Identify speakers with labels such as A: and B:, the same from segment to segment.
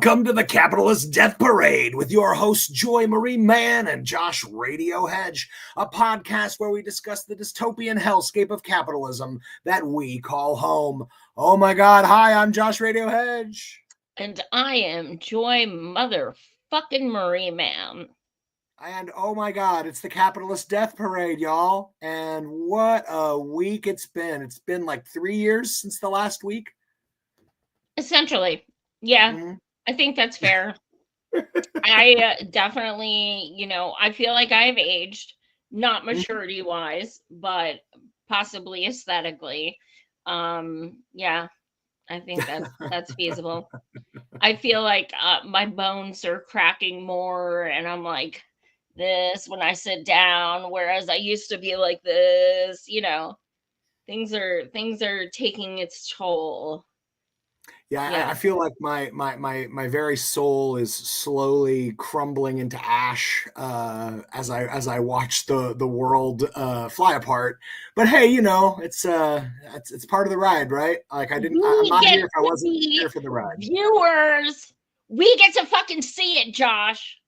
A: Welcome to the Capitalist Death Parade with your hosts Joy Marie Mann and Josh Radio Hedge, a podcast where we discuss the dystopian hellscape of capitalism that we call home. Oh my God, hi, I'm Josh Radio Hedge.
B: And I am Joy Motherfucking Marie Mann.
A: And oh my God, it's the Capitalist Death Parade, y'all. And what a week it's been. It's been like 3 years since the last week.
B: Essentially. Yeah, I think that's fair. I definitely, I feel like I've aged, not maturity-wise, but possibly aesthetically. Yeah, I think that's feasible. I feel like my bones are cracking more, and I'm like this when I sit down, whereas I used to be like this. Things are taking its toll.
A: Yeah. I feel like my very soul is slowly crumbling into ash as I watch the world fly apart. But hey, it's part of the ride, right? Like I'm not here if I wasn't here for the ride.
B: Viewers, we get to fucking see it, Josh.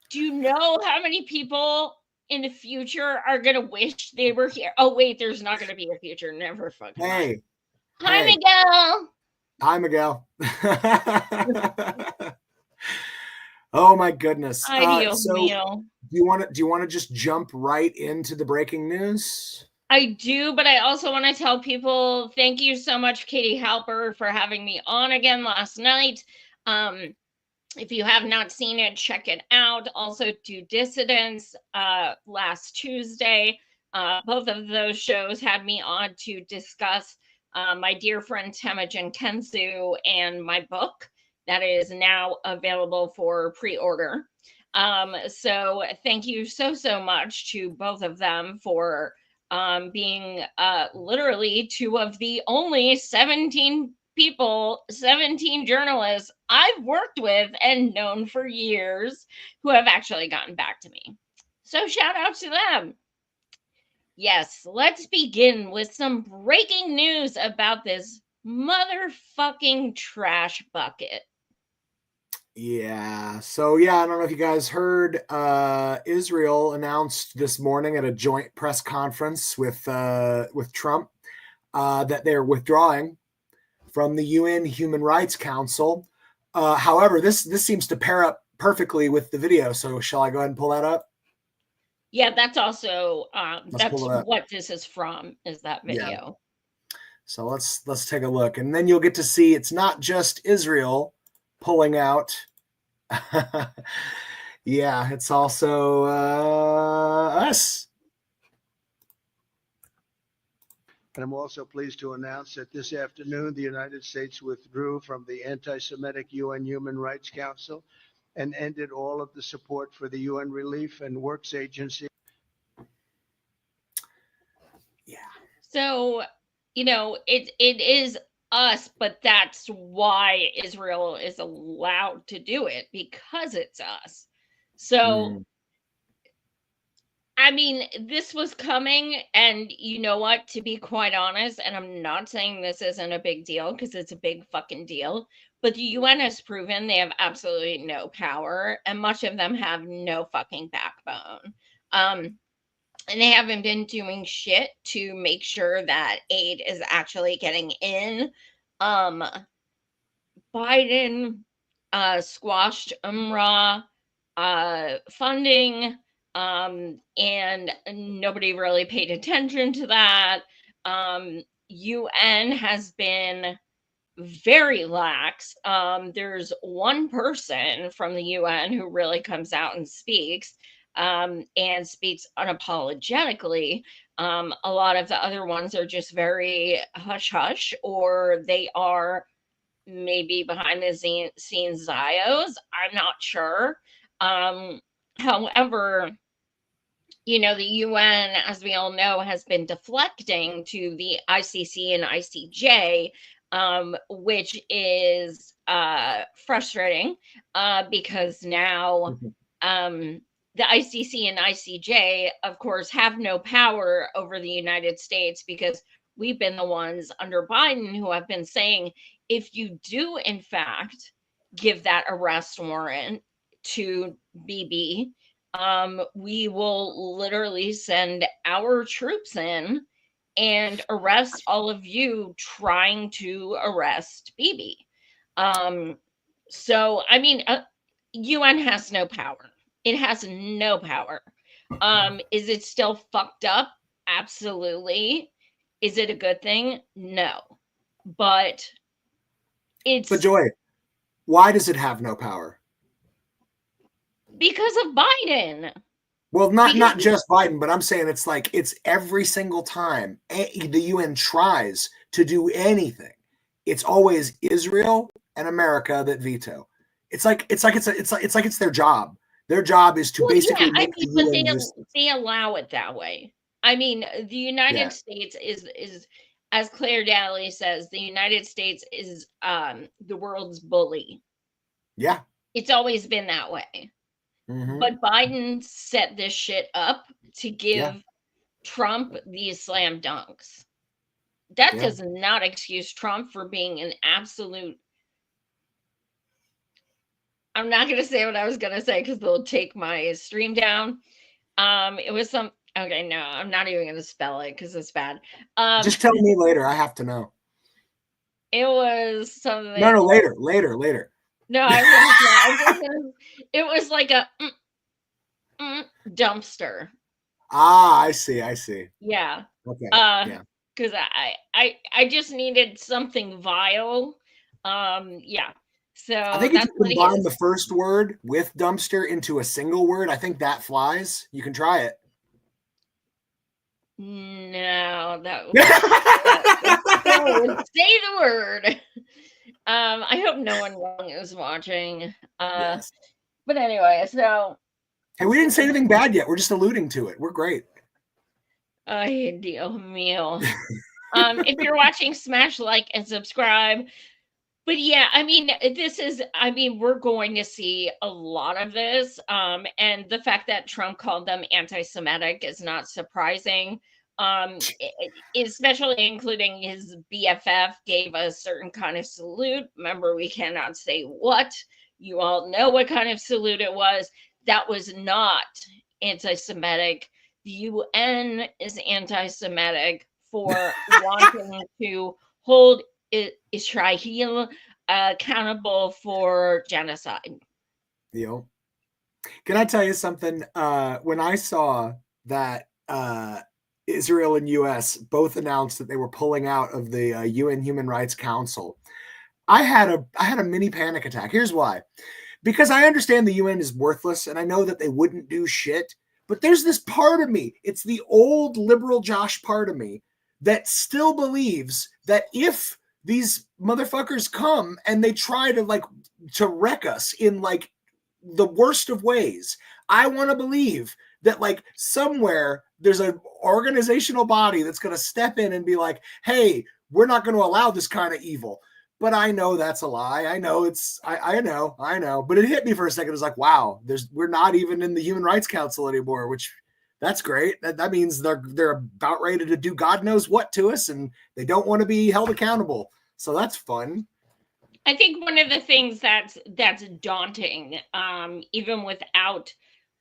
B: Do you know how many people in the future are gonna wish they were here? Oh wait, there's not gonna be a future. Never fucking mind. Hi, Miguel.
A: Hi, Miguel. Oh my goodness. So do you want to just jump right into the breaking news?
B: I do, but I also want to tell people thank you so much, Katie Halper, for having me on again last night. If you have not seen it, check it out. Also, Do Dissidents last Tuesday. Both of those shows had me on to discuss my dear friend Temujin Kenzu and my book that is now available for pre-order. So thank you so much to both of them for being literally two of the only 17 journalists I've worked with and known for years who have actually gotten back to me. So shout out to them. Yes, let's begin with some breaking news about this motherfucking trash bucket.
A: Yeah. So I don't know if you guys heard, Israel announced this morning at a joint press conference with Trump that they're withdrawing from the UN Human Rights Council. However, this seems to pair up perfectly with the video. So shall I go ahead and pull that up?
B: Yeah, that's also that's what this is from, is that video.
A: Yeah. So let's take a look, and then you'll get to see it's not just Israel pulling out. Yeah, it's also us.
C: And I'm also pleased to announce that this afternoon, the United States withdrew from the anti-Semitic UN Human Rights Council and ended all of the support for the UN Relief and Works Agency.
A: Yeah.
B: So, it is us, but that's why Israel is allowed to do it, because it's us. So, I mean, this was coming, and you know what, to be quite honest, and I'm not saying this isn't a big deal, because it's a big fucking deal, but the UN has proven they have absolutely no power, and much of them have no fucking backbone. And they haven't been doing shit to make sure that aid is actually getting in. Biden squashed UNRWA funding, and nobody really paid attention to that. UN has been very lax. There's one person from the UN who really comes out and speaks, and speaks unapologetically. A lot of the other ones are just very hush hush, or they are maybe behind the scenes Zios. I'm not sure. However, the UN, as we all know, has been deflecting to the ICC and ICJ, which is frustrating because now the ICC and ICJ, of course, have no power over the United States, because we've been the ones under Biden who have been saying, if you do, in fact, give that arrest warrant to Bibi, we will literally send our troops in and arrest all of you trying to arrest Bibi. So, I mean, UN has no power. It has no power. Is it still fucked up? Absolutely. Is it a good thing? No. But
A: But Joy, why does it have no power?
B: Because of Biden.
A: Well, not just Biden, but I'm saying it's like it's every single time the UN tries to do anything, it's always Israel and America that veto. It's like it's their job. Their job is to basically make the UN
B: they allow it that way. I mean, the United States is as Claire Daly says, the United States is the world's bully.
A: Yeah.
B: It's always been that way. Mm-hmm. But Biden set this shit up to give Trump these slam dunks. That does not excuse Trump for being an absolute. I'm not going to say what I was going to say because they'll take my stream down. It was some. Okay, no, I'm not even going to spell it because it's bad.
A: Just tell me later. I have to know.
B: It was something.
A: No, later.
B: No, it was like a dumpster.
A: Ah, I see.
B: Yeah.
A: Okay.
B: Because I just needed something vile. Yeah. So
A: I think if you combine the first word with dumpster into a single word, I think that flies. You can try it.
B: No, that would say the word. I hope no one wrong is watching. Yes. But anyway, so
A: hey, we didn't say anything bad yet. We're just alluding to it. We're great.
B: Ay, Dios mío. If you're watching, smash like and subscribe. But yeah, I mean, we're going to see a lot of this. And the fact that Trump called them anti-Semitic is not surprising. Especially including his BFF gave a certain kind of salute. Remember, we cannot say what. You all know what kind of salute it was. That was not anti-Semitic. The UN is anti-Semitic for wanting to hold Israel accountable for genocide.
A: Can I tell you something? When I saw that Israel and US both announced that they were pulling out of the UN Human Rights Council, I had a mini panic attack. Here's why. Because I understand the UN is worthless and I know that they wouldn't do shit, but there's this part of me, it's the old liberal Josh part of me that still believes that if these motherfuckers come and they try to wreck us in like the worst of ways, I want to believe that like somewhere there's an organizational body that's going to step in and be like, hey, we're not going to allow this kind of evil. But I know that's a lie. I know I know. But it hit me for a second. It was like, wow, we're not even in the Human Rights Council anymore, which that's great. That means they're about ready to do God knows what to us, and they don't want to be held accountable. So that's fun.
B: I think one of the things that's daunting, even without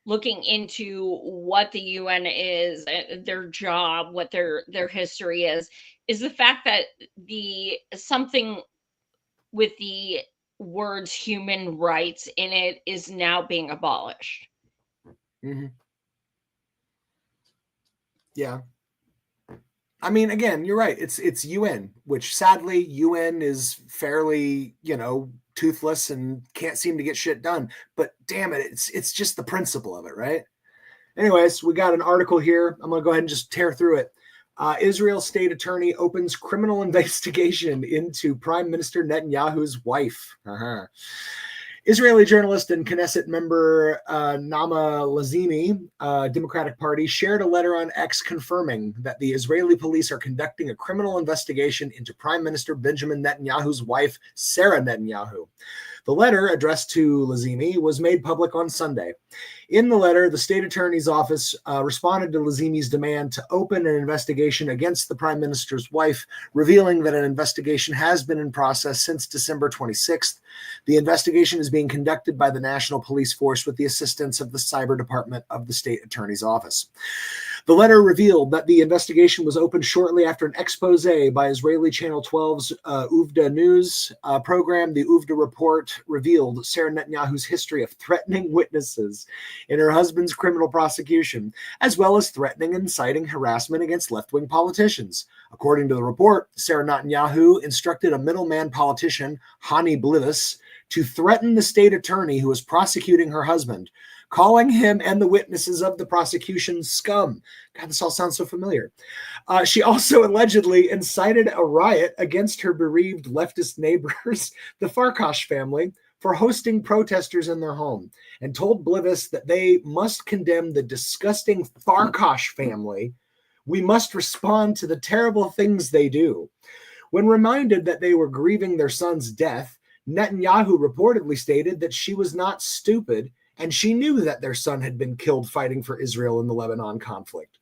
B: looking into what the UN is, their job, what their history is the fact that something with the words human rights in it is now being abolished.
A: Mm-hmm. Yeah. I mean, again, you're right. It's UN, which sadly UN is fairly, toothless and can't seem to get shit done. But damn it, it's just the principle of it, right? Anyways, we got an article here. I'm going to go ahead and just tear through it. Israel state attorney opens criminal investigation into Prime Minister Netanyahu's wife. Israeli journalist and Knesset member Nama Lazimi, Democratic Party, shared a letter on X confirming that the Israeli police are conducting a criminal investigation into Prime Minister Benjamin Netanyahu's wife, Sarah Netanyahu. The letter, addressed to Lazimi, was made public on Sunday. In the letter, the state attorney's office responded to Lazimi's demand to open an investigation against the prime minister's wife, revealing that an investigation has been in process since December 26th. The investigation is being conducted by the National Police Force with the assistance of the Cyber Department of the state attorney's office. The letter revealed that the investigation was opened shortly after an expose by Israeli Channel 12's Uvda News program. The Uvda report revealed Sarah Netanyahu's history of threatening witnesses in her husband's criminal prosecution, as well as threatening and inciting harassment against left-wing politicians. According to the report, Sarah Netanyahu instructed a middleman politician, Hani Blivis, to threaten the state attorney who was prosecuting her husband, calling him and the witnesses of the prosecution scum. God, this all sounds so familiar. She also allegedly incited a riot against her bereaved leftist neighbors, the Farkash family, for hosting protesters in their home, and told Blivis that they must condemn the disgusting Farkash family. We must respond to the terrible things they do. When reminded that they were grieving their son's death, Netanyahu reportedly stated that she was not stupid and she knew that their son had been killed fighting for Israel in the Lebanon conflict.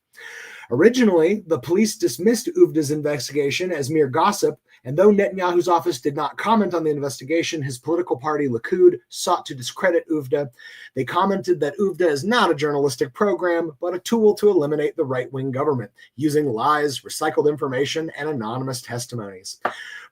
A: Originally, the police dismissed Uvda's investigation as mere gossip, and though Netanyahu's office did not comment on the investigation, his political party, Likud, sought to discredit Uvda. They commented that Uvda is not a journalistic program, but a tool to eliminate the right-wing government, using lies, recycled information, and anonymous testimonies.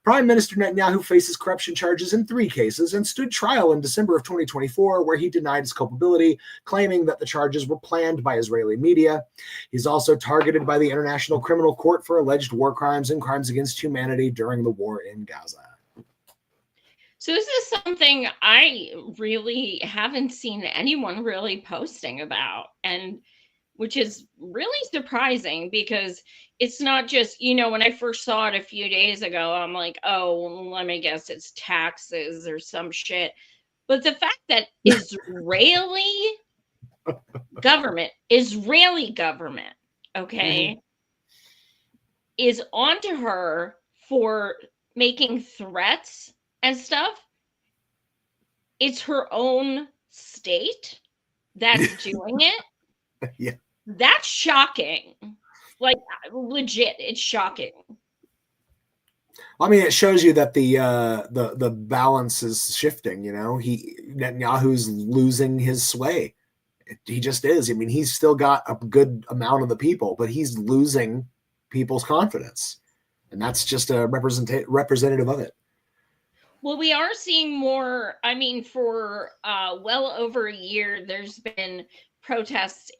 A: Prime Minister Netanyahu faces corruption charges in 3 cases and stood trial in December of 2024, where he denied his culpability, claiming that the charges were planned by Israeli media. He's also targeted by the International Criminal Court for alleged war crimes and crimes against humanity during the war in Gaza.
B: So this is something I really haven't seen anyone really posting about, and which is really surprising because it's not just, when I first saw it a few days ago, I'm like, oh, let me guess, it's taxes or some shit. But the fact that Israeli government, okay, is onto her for making threats and stuff. It's her own state that's doing it.
A: Yeah.
B: That's shocking. Like, legit, it's shocking.
A: I mean, it shows you that the balance is shifting. Netanyahu's losing his sway. He just is. I mean, he's still got a good amount of the people, but he's losing people's confidence, and that's just a representative of it.
B: Well, we are seeing more. I mean, for well over a year, there's been protests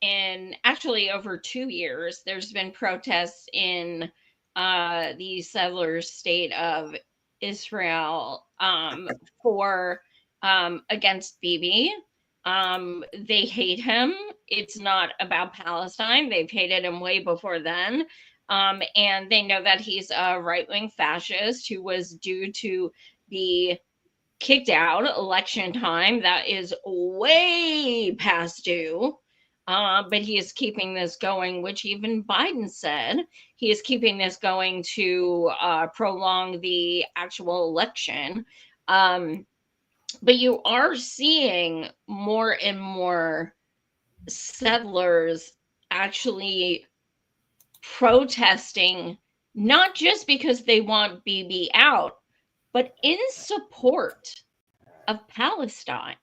B: actually over 2 years. There's been protests in the settler state of Israel for against Bibi. They hate him. It's not about Palestine. They've hated him way before then. And they know that he's a right-wing fascist who was due to be kicked out election time. That is way past due. But he is keeping this going, which even Biden said he is keeping this going to prolong the actual election. But you are seeing more and more settlers actually protesting, not just because they want Bibi out, but in support of Palestine.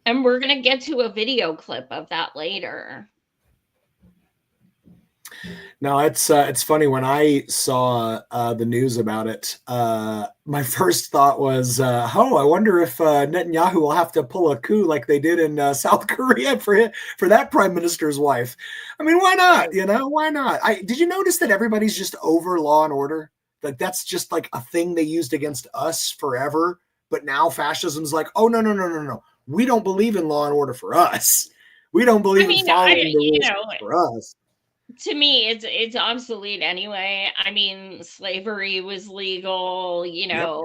B: And we're going to get to a video clip of that later.
A: No, it's funny. When I saw the news about it, my first thought was, I wonder if Netanyahu will have to pull a coup like they did in South Korea for that prime minister's wife. I mean, why not? Why not? Did you notice that everybody's just over law and order? Like, that's just like a thing they used against us forever. But now fascism's like, oh, no. We don't believe in law and order for us. We don't believe in following the rules for us.
B: To me, it's obsolete anyway. I mean, slavery was legal,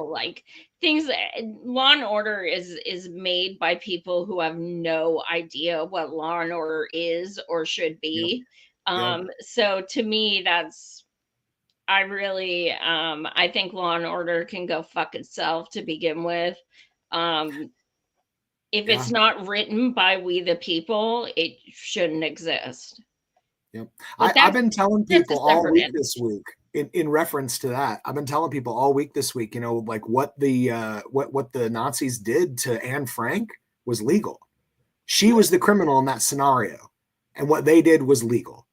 B: like things. Law and order is made by people who have no idea what law and order is or should be. So to me, I think law and order can go fuck itself to begin with. If it's not written by we the people, it shouldn't exist.
A: Yep. I've been telling people all week this week in reference to that. I've been telling people all week this week, like what the Nazis did to Anne Frank was legal. She was the criminal in that scenario, and what they did was legal.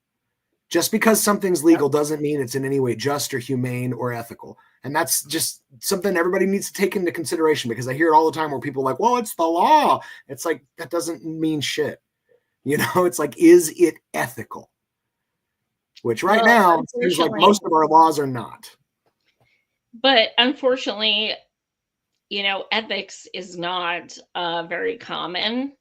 A: Just because something's legal doesn't mean it's in any way just or humane or ethical. And that's just something everybody needs to take into consideration, because I hear it all the time where people are like, well, it's the law. It's like, that doesn't mean shit. It's like, is it ethical? Which right now, it seems like most of our laws are not.
B: But unfortunately, ethics is not very common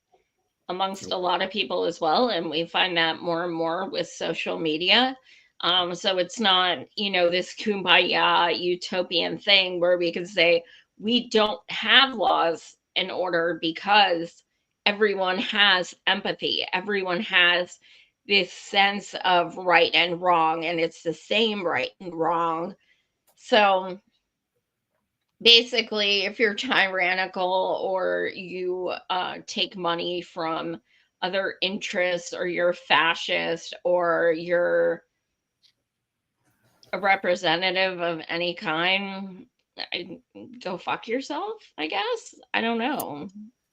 B: amongst a lot of people as well. And we find that more and more with social media. So it's not, this kumbaya utopian thing where we can say we don't have laws in order because everyone has empathy. Everyone has this sense of right and wrong, and it's the same right and wrong. So basically, if you're tyrannical or you take money from other interests, or you're fascist, or you're a representative of any kind, go fuck yourself, I guess. I don't know.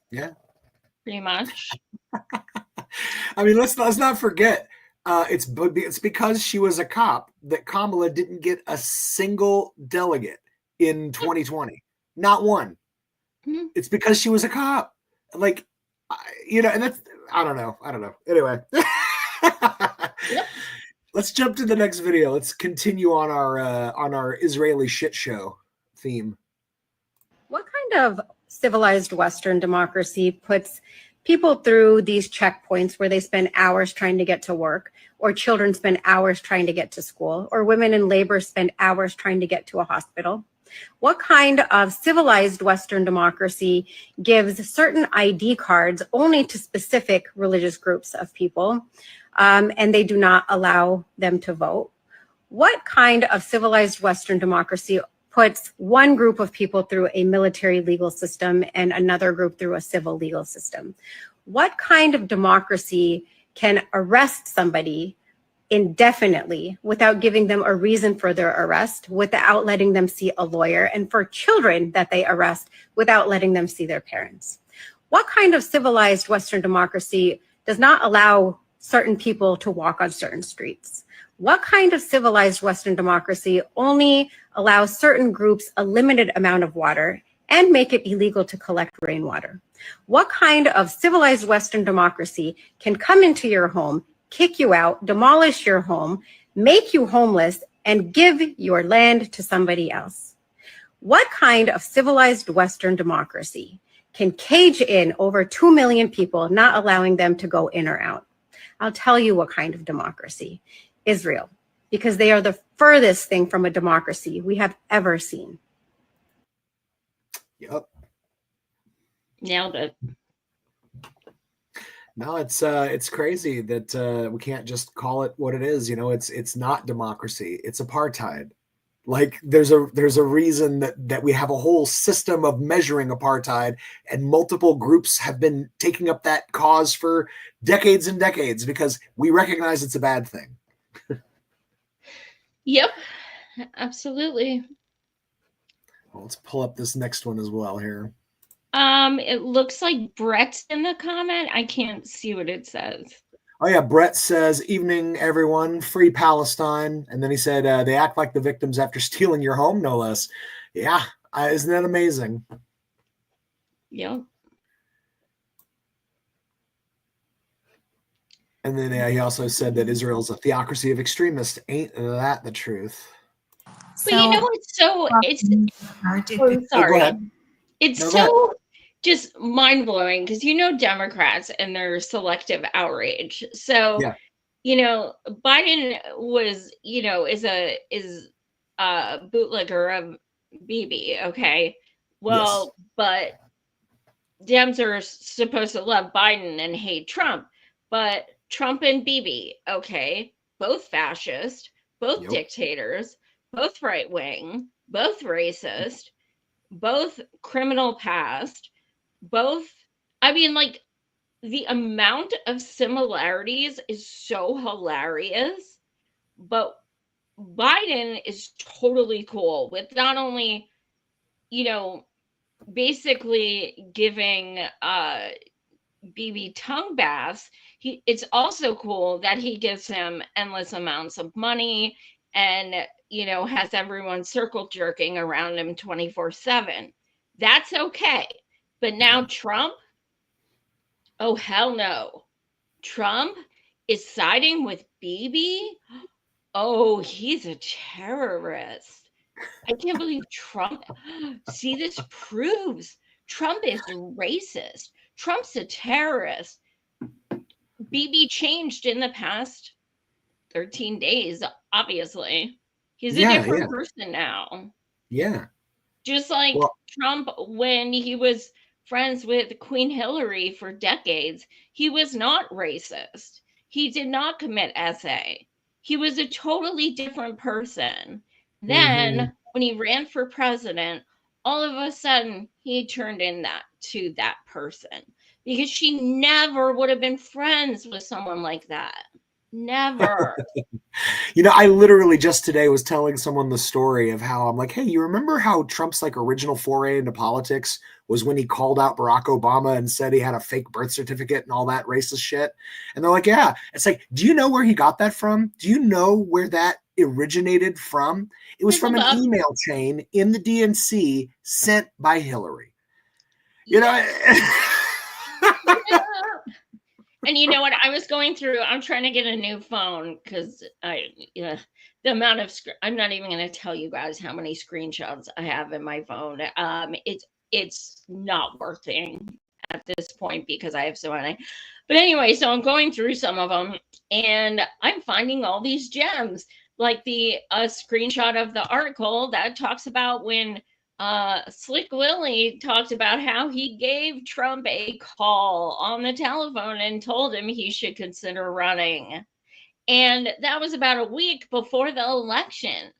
A: Yeah.
B: Pretty much.
A: I mean, let's not forget, it's because she was a cop that Kamala didn't get a single delegate in 2020. Not one.
B: Mm-hmm.
A: It's because she was a cop. Like, and that's, I don't know. Anyway.
B: Yep.
A: Let's jump to the next video. Let's continue on our Israeli shit show theme.
D: What kind of civilized Western democracy puts people through these checkpoints where they spend hours trying to get to work, or children spend hours trying to get to school, or women in labor spend hours trying to get to a hospital? What kind of civilized Western democracy gives certain ID cards only to specific religious groups of people, and they do not allow them to vote? What kind of civilized Western democracy puts one group of people through a military legal system and another group through a civil legal system? What kind of democracy can arrest somebody indefinitely without giving them a reason for their arrest, without letting them see a lawyer, and for children that they arrest without letting them see their parents? What kind of civilized Western democracy does not allow certain people to walk on certain streets? What kind of civilized Western democracy only allows certain groups a limited amount of water and make it illegal to collect rainwater? What kind of civilized Western democracy can come into your home, kick you out, demolish your home, make you homeless, and give your land to somebody else? What kind of civilized Western democracy can cage in over 2 million people, not allowing them to go in or out? I'll tell you what kind of democracy. Israel, because they are the furthest thing from a democracy we have ever seen.
A: Yep.
B: Nailed it.
A: No, it's crazy that we can't just call it what it is. It's not democracy. It's apartheid. Like, there's a reason that we have a whole system of measuring apartheid, and multiple groups have been taking up that cause for decades and decades because we recognize it's a bad thing.
B: Yep, absolutely.
A: Well, let's pull up this next one as well here.
B: It looks like Brett's in the comment. I can't see what it says.
A: Oh yeah, Brett says, "Evening, everyone. Free Palestine." And then he said, "They act like the victims after stealing your home, no less." Yeah, isn't that amazing?
B: Yep.
A: And then he also said that Israel's a theocracy of extremists. Ain't that the truth?
B: But it's so sorry. It's so just mind-blowing because Democrats and their selective outrage. So Biden was is a bootlegger of Bibi. Okay, well, yes. But Dems are supposed to love Biden and hate Trump, but Trump and Bibi, okay, both fascist, both dictators, both right-wing, both racist, both criminal past, both, I mean, like, the amount of similarities is so hilarious, but Biden is totally cool with not only, you know, basically giving BB tongue baths. It's also cool that he gives him endless amounts of money and, you know, has everyone circle jerking around him 24/7. That's okay. But now Trump, oh hell no. Trump is siding with BB? Oh, he's a terrorist. I can't believe Trump. See, this proves Trump is racist. Trump's a terrorist. BB changed in the past 13 days, obviously. He's a different person now.
A: Yeah.
B: Just like Trump, when he was friends with Queen Hillary for decades, he was not racist. He did not commit SA. He was a totally different person. Then, when he ran for president, all of a sudden he turned into that person, because she never would have been friends with someone like that. Never.
A: You know, I literally just today was telling someone the story of how I'm like, hey, you remember how Trump's like original foray into politics was when he called out Barack Obama and said he had a fake birth certificate and all that racist shit? And they're like, yeah. It's like, do you know where he got that from? Do you know where that originated from? It was from an email chain in the DNC sent by Hillary. You know?
B: And you know what? I was going through, I'm trying to get a new phone because the amount of, I'm not even going to tell you guys how many screenshots I have in my phone. It's not working at this point because I have so many. But anyway, so I'm going through some of them and I'm finding all these gems, like a screenshot of the article that talks about when Slick Willie talked about how he gave Trump a call on the telephone and told him he should consider running. And that was about a week before the election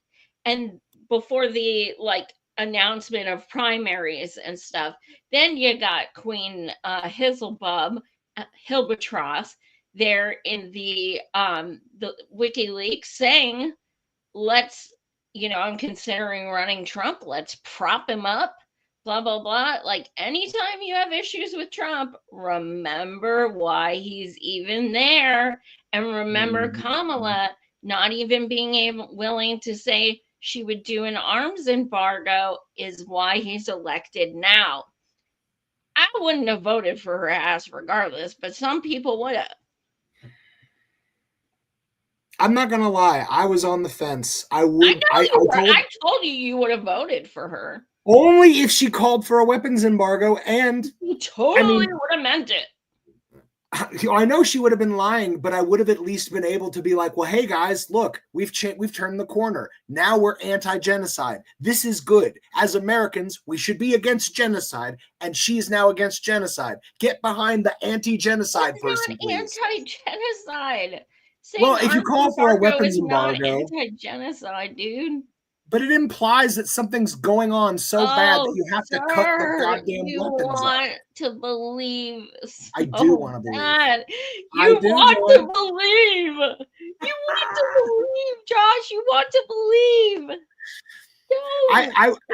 B: and before the announcement of primaries and stuff. Then you got Queen Hilbetrot there in the WikiLeaks saying, let's, I'm considering running Trump. Let's prop him up, blah, blah, blah. Like, anytime you have issues with Trump, remember why he's even there. And remember Kamala not even being willing to say she would do an arms embargo is why he's elected now. I wouldn't have voted for her ass regardless, but some people would have.
A: I'm not gonna lie. I was on the fence. I
B: told you would have voted for her.
A: Only if she called for a weapons embargo, and
B: you totally would have meant it.
A: I know she would have been lying, but I would have at least been able to be like, well, hey guys, look, we've turned the corner. Now we're anti-genocide. This is good. As Americans, we should be against genocide, and she's now against genocide. Get behind the anti-genocide person, please.
B: Anti-genocide.
A: Well, if you call for a weapons embargo,
B: anti-genocide, dude.
A: But it implies that something's going on so bad that you have to cut the goddamn weapons
B: want to believe. So
A: I do want to believe.
B: You want to believe. You want to believe, Josh. You want to believe.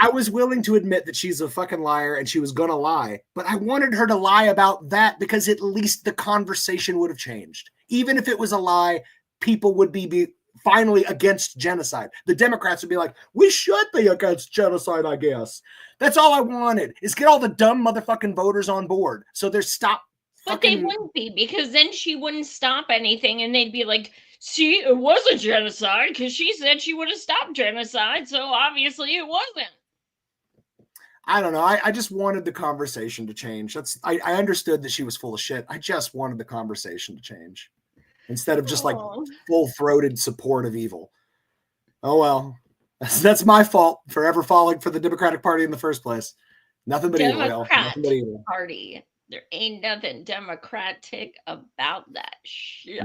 A: I was willing to admit that she's a fucking liar and she was gonna lie, but I wanted her to lie about that because at least the conversation would have changed. Even if it was a lie, people would be finally against genocide. The Democrats would be like, we should be against genocide, I guess. That's all I wanted, is get all the dumb motherfucking voters on board. So they're
B: But they wouldn't be, because then she wouldn't stop anything and they'd be like, see, it was a genocide because she said she would have stopped genocide. So obviously it wasn't.
A: I don't know. I just wanted the conversation to change. I understood that she was full of shit. I just wanted the conversation to change instead of just like full-throated support of evil. Oh, well, that's my fault for ever falling for the Democratic Party in the first place. Nothing but evil. Nothing but evil.
B: Party. There ain't nothing democratic about that shit.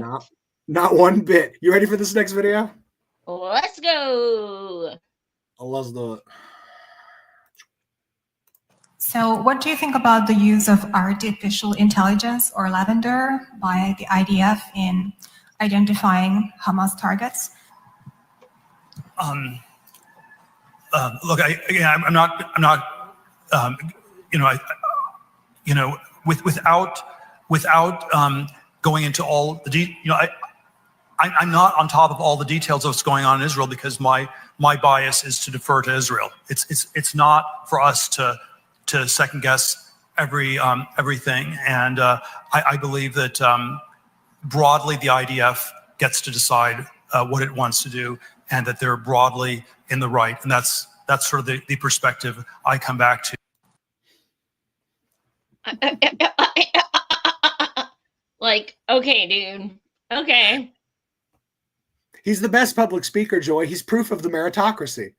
A: Not one bit. You ready for this next video?
B: Let's go.
A: Let's do it.
E: So what do you think about the use of artificial intelligence or lavender by the IDF in identifying Hamas targets?
F: Look, I'm not, without going into all the, I'm not on top of all the details of what's going on in Israel because my bias is to defer to Israel. It's not for us to second guess everything, and I believe that broadly the IDF gets to decide what it wants to do, and that they're broadly in the right, and that's sort of the perspective I come back to.
B: Like, okay, dude. Okay.
A: He's the best public speaker, Joy. He's proof of the meritocracy.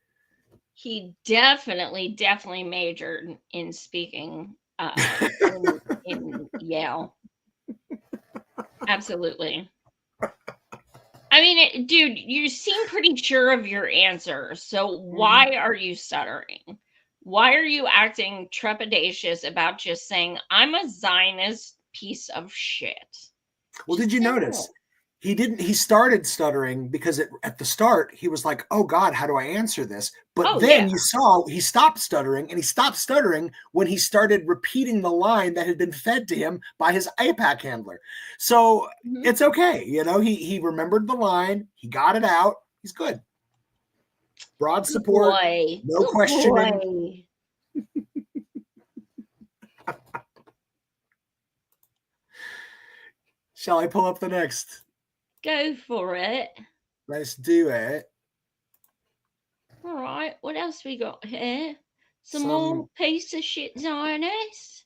B: He definitely majored in speaking in Yale. Absolutely. I mean, dude, you seem pretty sure of your answer. So why are you stuttering? Why are you acting trepidatious about just saying, I'm a Zionist piece of shit?
A: Well, did you notice? He started stuttering because at the start, he was like, oh God, how do I answer this? But then you saw he stopped stuttering, and he stopped stuttering when he started repeating the line that had been fed to him by his AIPAC handler. So it's okay. He remembered the line. He got it out. He's good. Broad support. No questioning. Shall I pull up the next?
B: Go for it.
A: Let's do it.
B: All right. What else we got here? Some more piece of shit Zionists?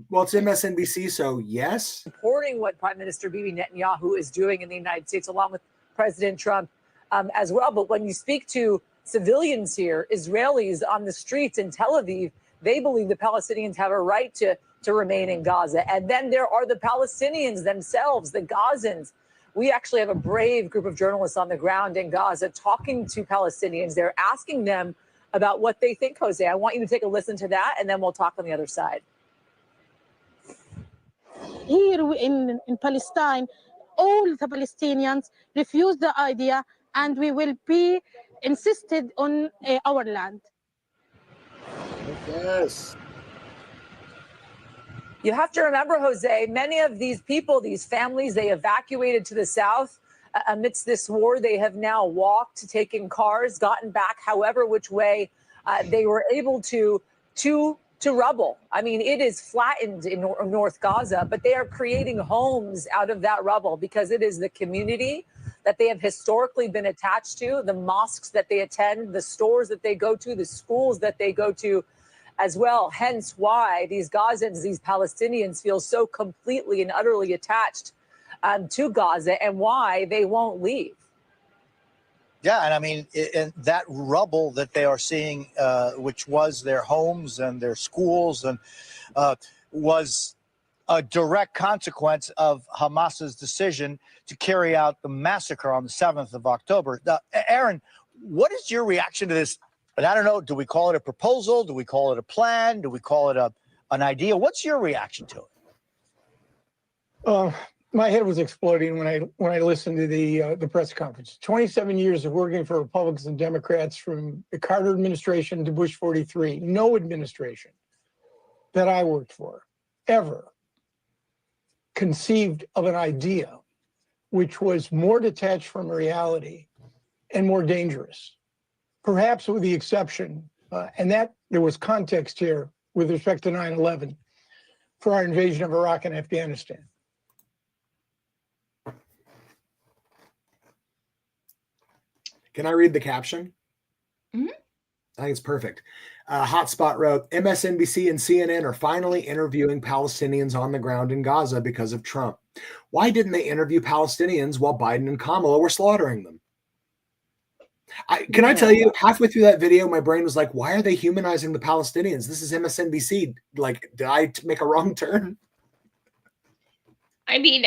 A: Well, it's MSNBC, so yes.
G: Supporting what Prime Minister Bibi Netanyahu is doing in the United States, along with President Trump as well. But when you speak to civilians here, Israelis on the streets in Tel Aviv, they believe the Palestinians have a right to remain in Gaza. And then there are the Palestinians themselves, the Gazans. We actually have a brave group of journalists on the ground in Gaza talking to Palestinians. They're asking them about what they think, Jose. I want you to take a listen to that, and then we'll talk on the other side.
H: Here in Palestine, all the Palestinians refuse the idea, and we will be insisted on our land.
A: Yes.
G: You have to remember, Jose, many of these people, these families, they evacuated to the south amidst this war. They have now walked, taken cars, gotten back however which way they were able to rubble. I mean, it is flattened in North Gaza, but they are creating homes out of that rubble because it is the community that they have historically been attached to, the mosques that they attend, the stores that they go to, the schools that they go to as well. Hence why these Gazans, these Palestinians feel so completely and utterly attached to Gaza, and why they won't leave.
I: Yeah, and I mean, and that rubble that they are seeing, which was their homes and their schools, and was a direct consequence of Hamas's decision to carry out the massacre on the 7th of October. Now, Aaron, what is your reaction to this? And I don't know, do we call it a proposal? Do we call it a plan? Do we call it an idea? What's your reaction to it?
J: My head was exploding when I listened to the press conference. 27 years of working for Republicans and Democrats, from the Carter administration to Bush 43. No administration that I worked for ever conceived of an idea which was more detached from reality and more dangerous. Perhaps with the exception, and that there was context here with respect to 9/11 for our invasion of Iraq and Afghanistan.
A: Can I read the caption?
B: Mm-hmm.
A: I think it's perfect. Hotspot wrote, MSNBC and CNN are finally interviewing Palestinians on the ground in Gaza because of Trump. Why didn't they interview Palestinians while Biden and Kamala were slaughtering them? I tell you, halfway through that video, my brain was like, why are they humanizing the Palestinians? This is MSNBC. Like, did I make a wrong turn?
B: I mean,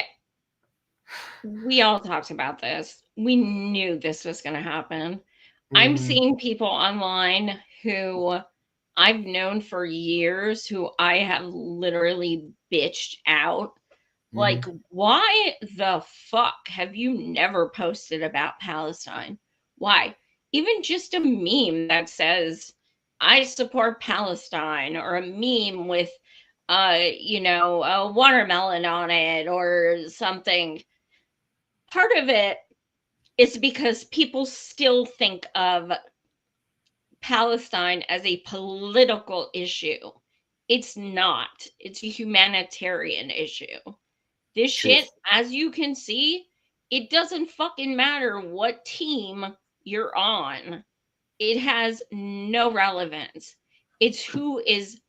B: we all talked about this. We knew this was going to happen. I'm seeing people online who I've known for years who I have literally bitched out. Like, why the fuck have you never posted about Palestine? Why? Even just a meme that says, I support Palestine, or a meme with, a watermelon on it or something. Part of it is because people still think of Palestine as a political issue. It's not. It's a humanitarian issue. This shit, as you can see, it doesn't fucking matter what team you're on. It has no relevance. It's who is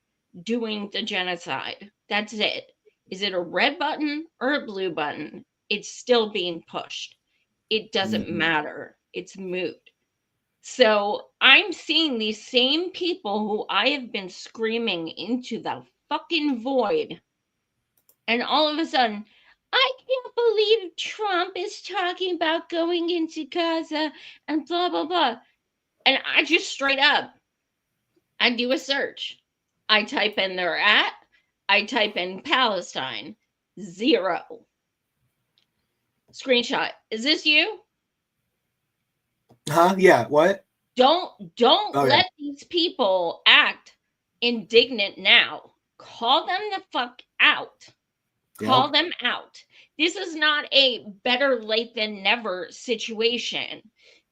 B: doing the genocide. That's it. Is it a red button or a blue button? It's still being pushed. It doesn't matter. It's moot. So I'm seeing these same people who I have been screaming into the fucking void. And all of a sudden, I can't believe Trump is talking about going into Gaza and blah, blah, blah. And I just straight up, I do a search. I type in their at, I type in Palestine, 0. Screenshot. Is this you?
A: Huh? Yeah. What?
B: Don't let these people act indignant now. Call them the fuck out. Call them out. This is not a better late than never situation.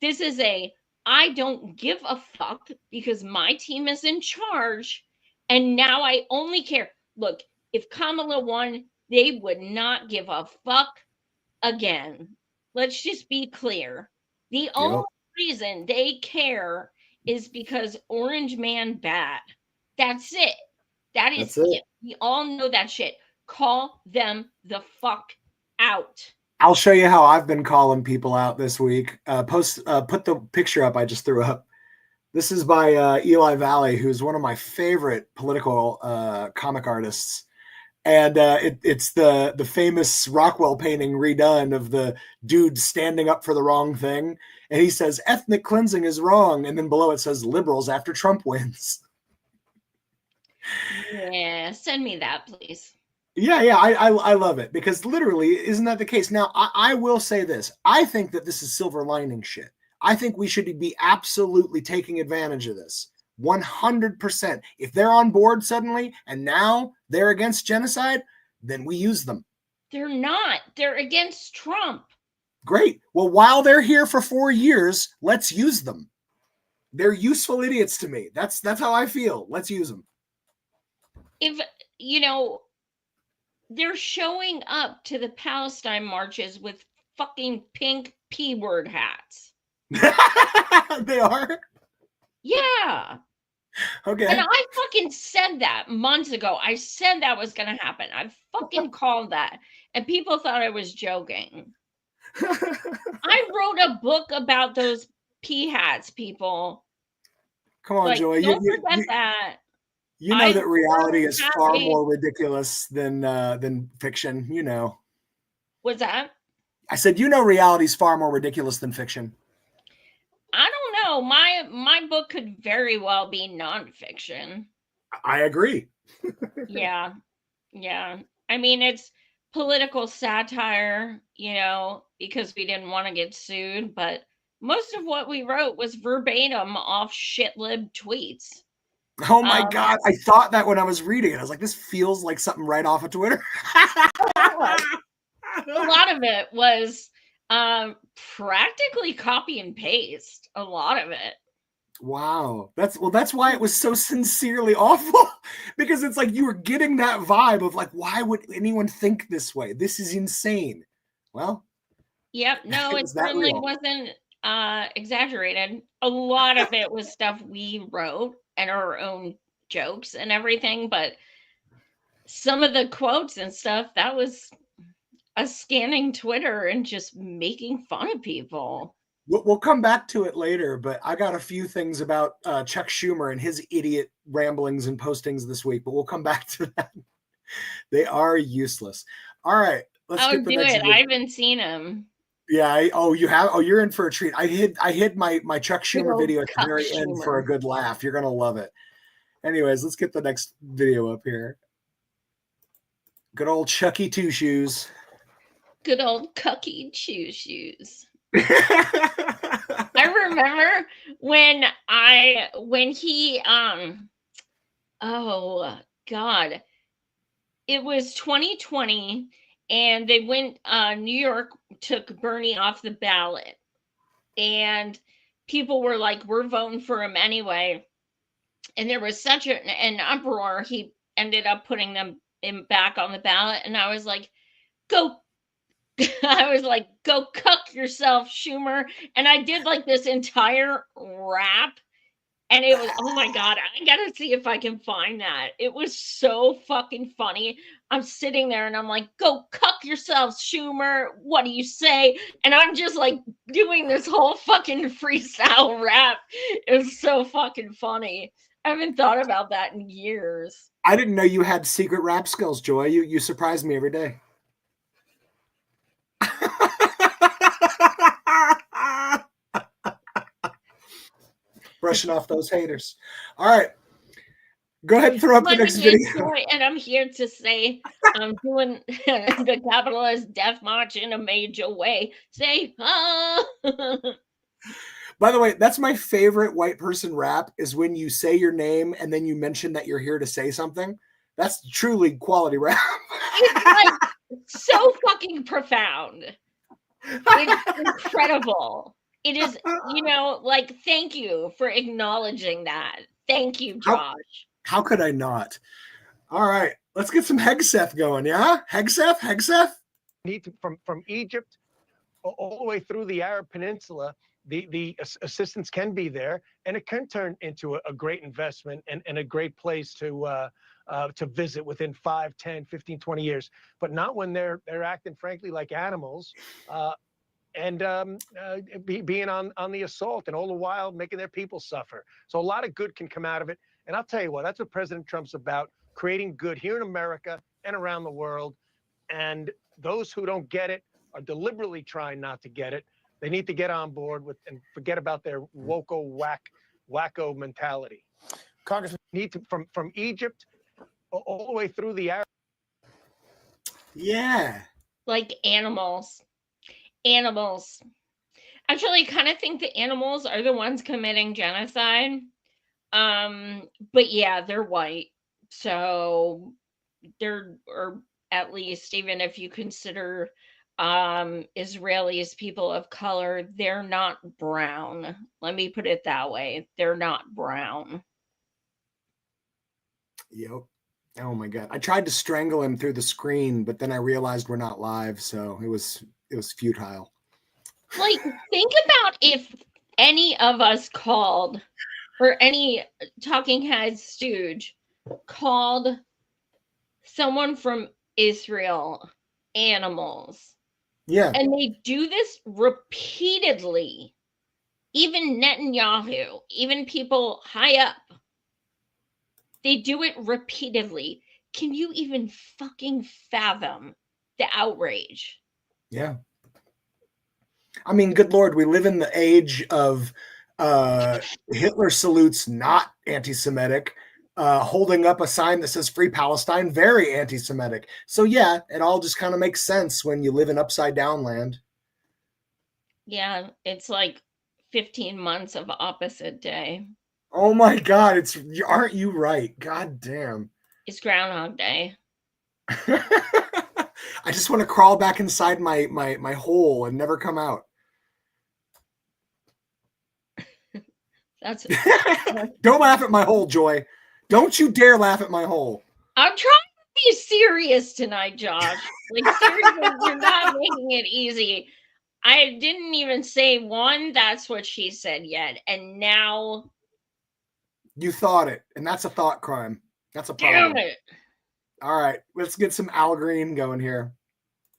B: This is a I don't give a fuck because my team is in charge and now I only care. Look, if Kamala won, they would not give a fuck again. Let's just be clear. The only reason they care is because Orange Man bad. That's it. That is it. We all know that shit. Call them the fuck out.
A: I'll show you how I've been calling people out this week. Put the picture up I just threw up. This is by Eli Valley, who's one of my favorite political comic artists. And it's the famous Rockwell painting redone of the dude standing up for the wrong thing. And he says, ethnic cleansing is wrong. And then below it says, liberals after Trump wins.
B: Yeah, send me that, please.
A: Yeah, I love it because literally, isn't that the case? Now, I will say this. I think that this is silver lining shit. I think we should be absolutely taking advantage of this. 100%. If they're on board suddenly and now they're against genocide, then we use them.
B: They're not. They're against Trump.
A: Great. Well, while they're here for 4 years, let's use them. They're useful idiots to me. That's how I feel. Let's use them.
B: If, they're showing up to the Palestine marches with fucking pink P-word hats.
A: They are?
B: Yeah.
A: Okay.
B: And I fucking said that months ago. I said that was going to happen. I fucking called that. And people thought I was joking. I wrote a book about those P hats, people.
A: Come on, Joy.
B: Don't forget that.
A: You know that reality is far more ridiculous than fiction,
B: What's that?
A: I said, reality is far more ridiculous than fiction.
B: I don't know. My book could very well be nonfiction.
A: I agree.
B: Yeah. I mean, it's political satire, because we didn't want to get sued, but most of what we wrote was verbatim off shitlib tweets.
A: Oh my God. I thought that when I was reading it. I was like, this feels like something right off of Twitter.
B: A lot of it was practically copy and paste. A lot of it.
A: Wow. That's why it was so sincerely awful. Because it's like you were getting that vibe of like, why would anyone think this way? This is insane. Well.
B: Yep. No, it certainly wasn't exaggerated. A lot of it was stuff we wrote and our own jokes and everything, but some of the quotes and stuff, that was us scanning Twitter and just making fun of people.
A: We'll come back to it later, but I got a few things about Chuck Schumer and his idiot ramblings and postings this week, but we'll come back to that. They are useless. All right. Let's get the next
B: I haven't seen him.
A: Yeah. You have? Oh, you're in for a treat. I hid my Chuck Schumer video at the very end for a good laugh. You're going to love it. Anyways, let's get the next video up here. Good old Chucky Two Shoes.
B: Good old Cucky shoes. I remember when he oh God, it was 2020 and they went New York took Bernie off the ballot and people were like, we're voting for him anyway, and there was such an uproar. He ended up putting them back on the ballot, and I was like, go cuck yourself, Schumer. And I did like this entire rap, and it was, oh my God, I gotta see if I can find that. It was so fucking funny. I'm sitting there and I'm like, go cuck yourself, Schumer. What do you say? And I'm just like doing this whole fucking freestyle rap. It was so fucking funny. I haven't thought about that in years.
A: I didn't know you had secret rap skills, Joy. You surprise me every day. Brushing off those haters. All right. Go ahead and throw up the next video.
B: And I'm here to say I'm doing the capitalist death march in a major way. Say, ah.
A: By the way, that's my favorite white person rap is when you say your name and then you mention that you're here to say something. That's truly quality rap.
B: It's like so fucking profound. It's incredible. It is, like, thank you for acknowledging that. Thank you, Josh.
A: How could I not? All right, let's get some Hegseth going, yeah? Hegseth?
K: Need to, from Egypt all the way through the Arab Peninsula, the assistance can be there, and it can turn into a great investment and a great place to visit within 5, 10, 15, 20 years, but not when they're acting, frankly, like animals. And being on the assault, and all the while making their people suffer. So a lot of good can come out of it. And I'll tell you what, that's what President Trump's about, creating good here in America and around the world. And those who don't get it are deliberately trying not to get it. They need to get on board with and forget about their wacko mentality. Congressman, need to from Egypt all the way through the Arab.
A: Yeah.
B: Like animals. Actually, I kind of think the animals are the ones committing genocide. But yeah, they're white. So they're, or at least even if you consider Israelis people of color, they're not brown. Let me put it that way. They're not brown.
A: Yep. Oh my God. I tried to strangle him through the screen, but then I realized we're not live, so it was futile.
B: Like, think about if any of us called, or any talking head stooge called someone from Israel animals.
A: Yeah.
B: And they do this repeatedly. Even Netanyahu, even people high up, they do it repeatedly. Can you even fucking fathom the outrage?
A: Yeah. I mean, good Lord, we live in the age of Hitler salutes not anti-Semitic, holding up a sign that says Free Palestine, very anti-Semitic. So yeah, it all just kind of makes sense when you live in upside down land.
B: Yeah, it's like 15 months of opposite day.
A: Oh my God, aren't you right? God damn.
B: It's Groundhog Day.
A: I just want to crawl back inside my hole and never come out.
B: That's
A: Don't laugh at my hole, Joy. Don't you dare laugh at my hole.
B: I'm trying to be serious tonight, Josh. Like, seriously, you're not making it easy. I didn't even say one, that's what she said yet. And now
A: you thought it, and that's a thought crime. That's a problem.
B: Damn it.
A: All right, let's get some Al Green going here.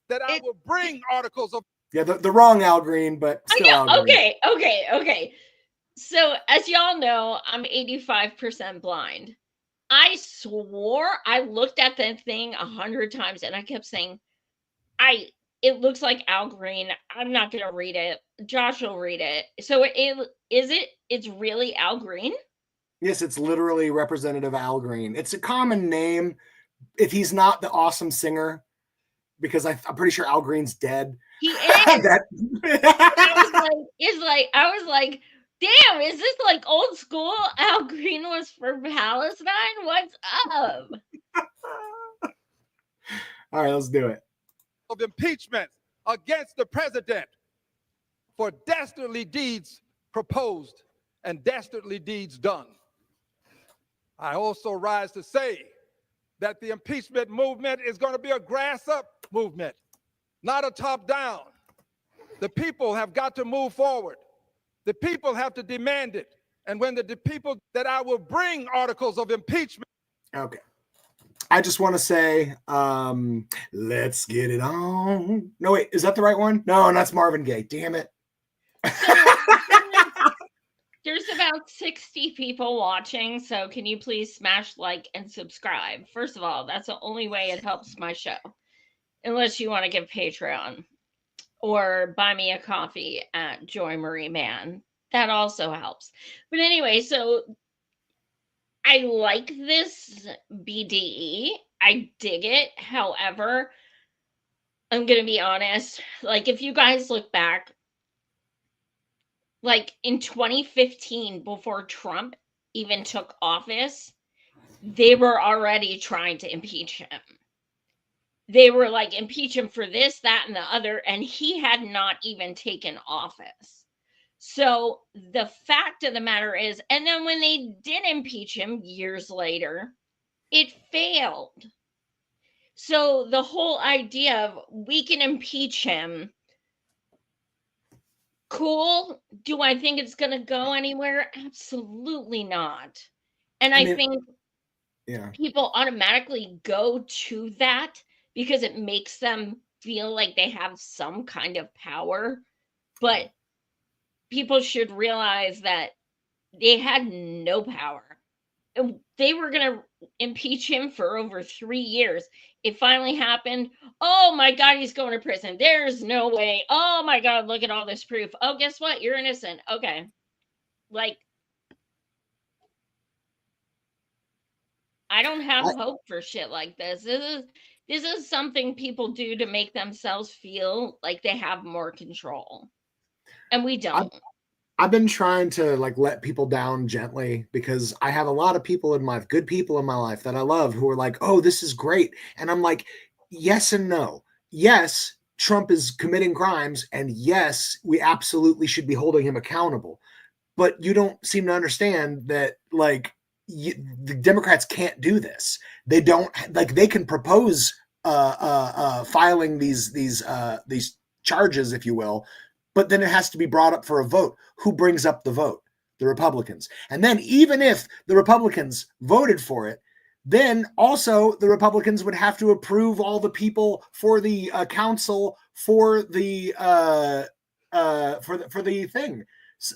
L: That I will bring articles of.
A: Yeah, the wrong Al Green, but still Al Green.
B: Okay. So, as y'all know, I'm 85% blind. I swore I looked at that thing 100 times and I kept saying, it looks like Al Green. I'm not going to read it. Josh will read it. So it's really Al Green?
A: Yes, it's literally Representative Al Green. It's a common name if he's not the awesome singer, because I'm pretty sure Al Green's dead.
B: He is. I was like, damn, is this like old school? Al Green was for Palestine? What's up?
A: All right, let's do it.
L: Of impeachment against the president for dastardly deeds proposed and dastardly deeds done. I also rise to say that the impeachment movement is going to be a grass-up movement, not a top-down. The people have got to move forward. The people have to demand it. And when the people that I will bring articles of impeachment.
A: Okay. I just want to say, let's get it on. No, wait, is that the right one? No, that's Marvin Gaye. Damn it.
B: There's about 60 people watching, so can you please smash like and subscribe? First of all, that's the only way it helps my show. Unless you want to give Patreon or buy me a coffee at Joy Marie Man. That also helps. But anyway, so I like this BDE. I dig it. However, I'm going to be honest. Like, if you guys look back, like in 2015, before Trump even took office, they were already trying to impeach him. They were like, impeach him for this, that, and the other, and he had not even taken office. So the fact of the matter is, and then when they did impeach him years later, it failed. So the whole idea of we can impeach him, cool. Do I think it's going to go anywhere? Absolutely not. And I think people automatically go to that because it makes them feel like they have some kind of power. But people should realize that they had no power. They were going to impeach him for over 3 years. It finally happened. Oh my God, he's going to prison. There's no way. Oh my God, look at all this proof. Oh, guess what? You're innocent. Okay. Like, I don't have hope for shit like this. This is something people do to make themselves feel like they have more control. And we don't.
A: I've been trying to like let people down gently because I have a lot of people in my good people in my life that I love who are like, oh, this is great. And I'm like, yes and no. Yes, Trump is committing crimes. And yes, we absolutely should be holding him accountable. But you don't seem to understand that like the Democrats can't do this. They don't like they can propose filing these charges, if you will. But then it has to be brought up for a vote. Who brings up the vote? The Republicans. And then even if the Republicans voted for it, then also the Republicans would have to approve all the people for the council for the thing.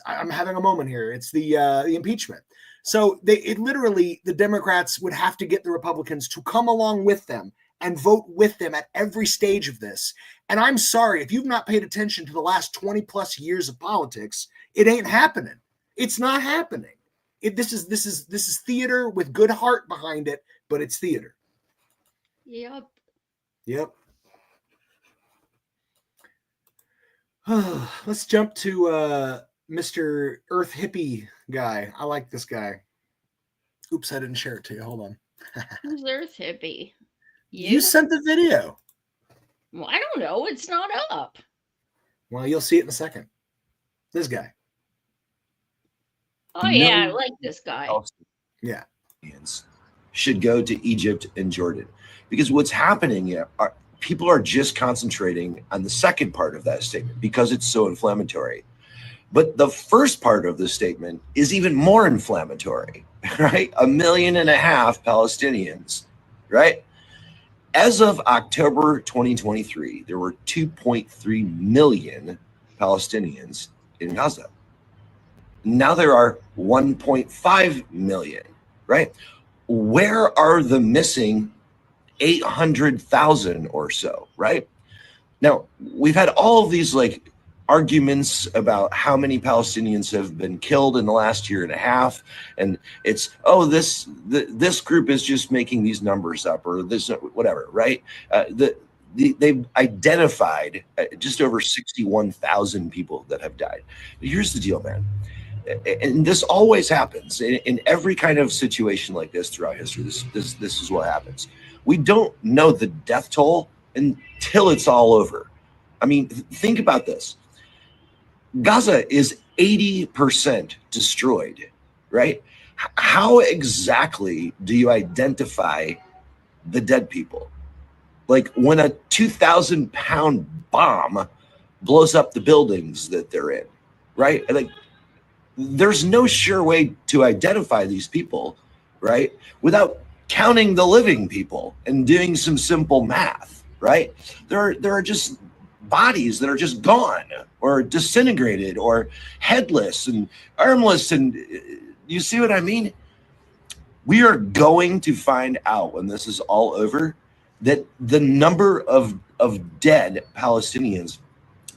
A: I'm having a moment here. It's the impeachment. So the Democrats would have to get the Republicans to come along with them and vote with them at every stage of this. And I'm sorry, if you've not paid attention to the last 20 plus years of politics, it ain't happening. It's not happening. This is theater with good heart behind it, but it's theater.
B: Yep.
A: Let's jump to Mr. Earth Hippie guy. I like this guy. Oops, I didn't share it to you. Hold on.
B: Who's Earth Hippie?
A: You sent the video.
B: Well, I don't know. It's not up.
A: Well, you'll see it in a second. This guy.
B: Oh, yeah. I like this guy.
A: Yeah.
M: Should go to Egypt and Jordan. Because what's happening people are just concentrating on the second part of that statement because it's so inflammatory. But the first part of the statement is even more inflammatory, right? 1.5 million Palestinians, right? As of October 2023, there were 2.3 million Palestinians in Gaza. Now there are 1.5 million, right? Where are the missing 800,000 or so, right? Now, we've had all of these like arguments about how many Palestinians have been killed in the last year and a half, and it's this group is just making these numbers up, or this whatever, right? They've identified just over 61,000 people that have died. But here's the deal, man, and this always happens in every kind of situation like this throughout history. This is what happens. We don't know the death toll until it's all over. I mean, think about this. Gaza is 80% destroyed, right? How exactly do you identify the dead people? Like when a 2,000-pound bomb blows up the buildings that they're in, right? Like there's no sure way to identify these people, right? Without counting the living people and doing some simple math, right? There are just bodies that are just gone or disintegrated or headless and armless. And you see what I mean? We are going to find out when this is all over that the number of dead Palestinians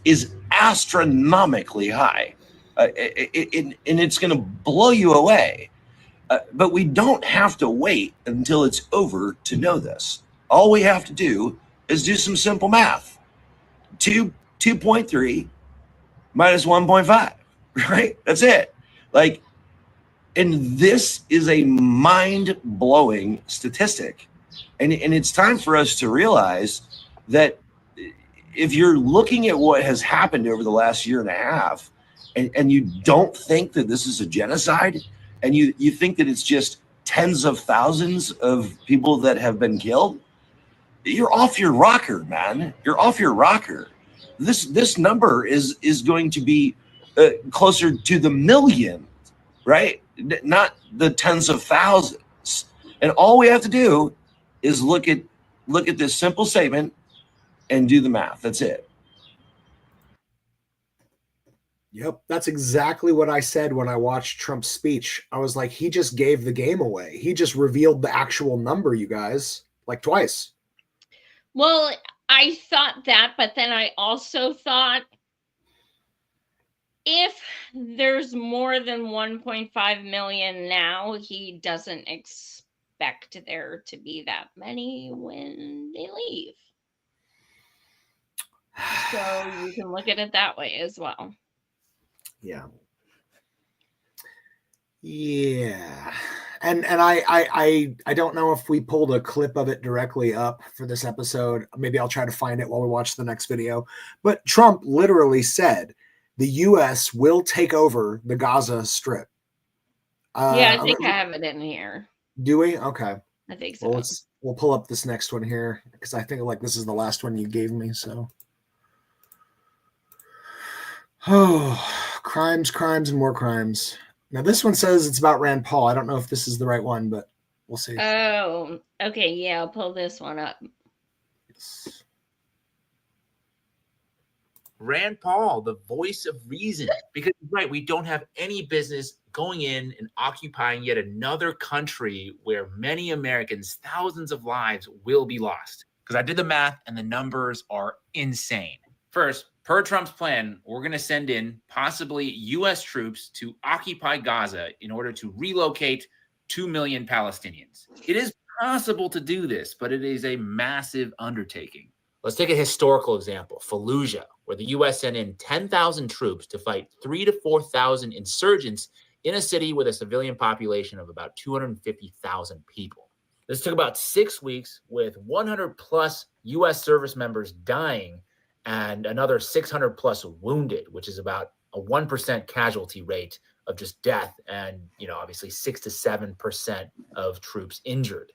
M: is astronomically high. And it's going to blow you away. But we don't have to wait until it's over to know this. All we have to do is do some simple math. 2.3 minus 1.5, right? That's it. Like, and this is a mind-blowing statistic. And it's time for us to realize that if you're looking at what has happened over the last year and a half, and you don't think that this is a genocide, and you think that it's just tens of thousands of people that have been killed, you're off your rocker, man. You're off your rocker. This number is going to be closer to the million, right? Not the tens of thousands. And all we have to do is look at this simple statement and do the math. That's it.
A: Yep, that's exactly what I said when I watched Trump's speech. I was like, he just gave the game away. He just revealed the actual number, you guys, like twice.
B: Well, I thought that, but then I also thought if there's more than 1.5 million now, he doesn't expect there to be that many when they leave. So you can look at it that way as well.
A: Yeah. Yeah. And I don't know if we pulled a clip of it directly up for this episode. Maybe I'll try to find it while we watch the next video. But Trump literally said the U.S. will take over the Gaza Strip.
B: Yeah, I think I have it in here.
A: Do we? Okay.
B: I think so.
A: Well, we'll pull up this next one here because I think like this is the last one you gave me. So, oh, crimes, and more crimes. Now this one says it's about Rand Paul. I don't know if this is the right one, but we'll see.
B: Oh, okay. Yeah, I'll pull this one up.
A: Yes.
N: Rand Paul, the voice of reason. Because, right, we don't have any business going in and occupying yet another country where many Americans, thousands of lives will be lost. Because I did the math and the numbers are insane. First, per Trump's plan, we're going to send in possibly U.S. troops to occupy Gaza in order to relocate 2 million Palestinians. It is possible to do this, but it is a massive undertaking. Let's take a historical example, Fallujah, where the U.S. sent in 10,000 troops to fight 3,000 to 4,000 insurgents in a city with a civilian population of about 250,000 people. This took about 6 weeks with 100 plus U.S. service members dying and another 600 plus wounded, which is about a 1% casualty rate of just death and, obviously 6 to 7% of troops injured.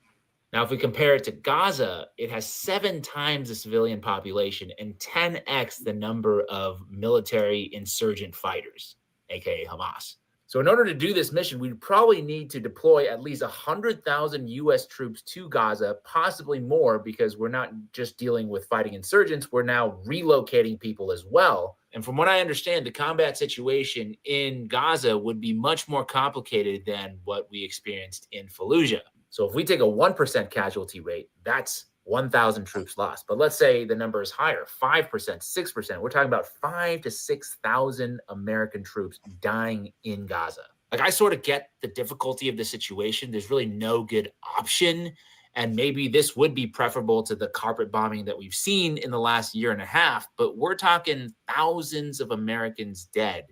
N: Now, if we compare it to Gaza, it has 7 times the civilian population and 10x the number of military insurgent fighters, aka Hamas. So in order to do this mission, we'd probably need to deploy at least 100,000 U.S. troops to Gaza, possibly more, because we're not just dealing with fighting insurgents, we're now relocating people as well. And from what I understand, the combat situation in Gaza would be much more complicated than what we experienced in Fallujah. So if we take a 1% casualty rate, that's 1,000 troops lost. But let's say the number is higher, 5%, 6%. We're talking about 5,000 to 6,000 American troops dying in Gaza. Like, I sort of get the difficulty of the situation. There's really no good option. And maybe this would be preferable to the carpet bombing that we've seen in the last year and a half. But we're talking thousands of Americans dead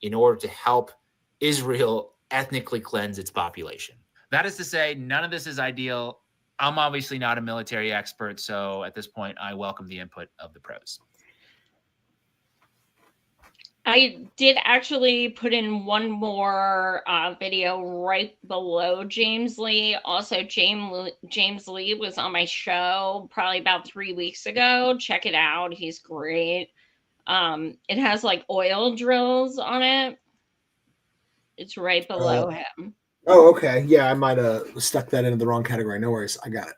N: in order to help Israel ethnically cleanse its population. That is to say, none of this is ideal. I'm obviously not a military expert, so at this point, I welcome the input of the pros.
B: I did actually put in one more video right below James Lee. Also, James Lee was on my show probably about 3 weeks ago. Check it out. He's great. It has like oil drills on it. It's right below him.
A: Oh, okay. Yeah, I might have stuck that into the wrong category. No worries. I got it.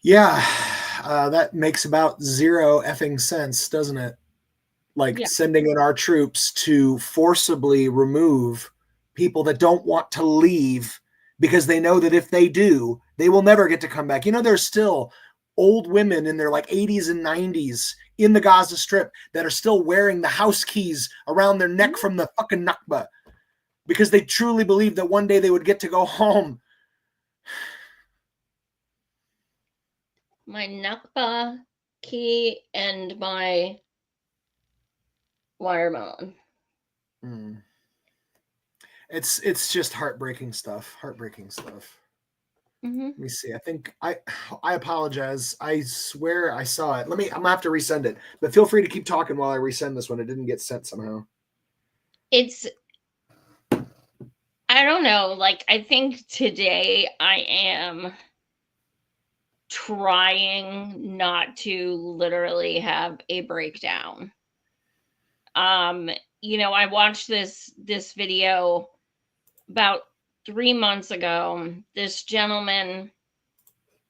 A: Yeah, that makes about zero effing sense, doesn't it? Like sending in our troops to forcibly remove people that don't want to leave because they know that if they do, they will never get to come back. You know, there's still old women in their like 80s and 90s in the Gaza Strip that are still wearing the house keys around their neck from the fucking Nakba because they truly believe that one day they would get to go home.
B: My Nakba key and my watermelon.
A: It's just heartbreaking stuff. Heartbreaking stuff. Let me see. I think I apologize. I swear I saw it. I'm gonna have to resend it. But feel free to keep talking while I resend this one. It didn't get sent somehow.
B: I don't know. Like, I think today I am trying not to literally have a breakdown. You know, I watched this video about 3 months ago. This gentleman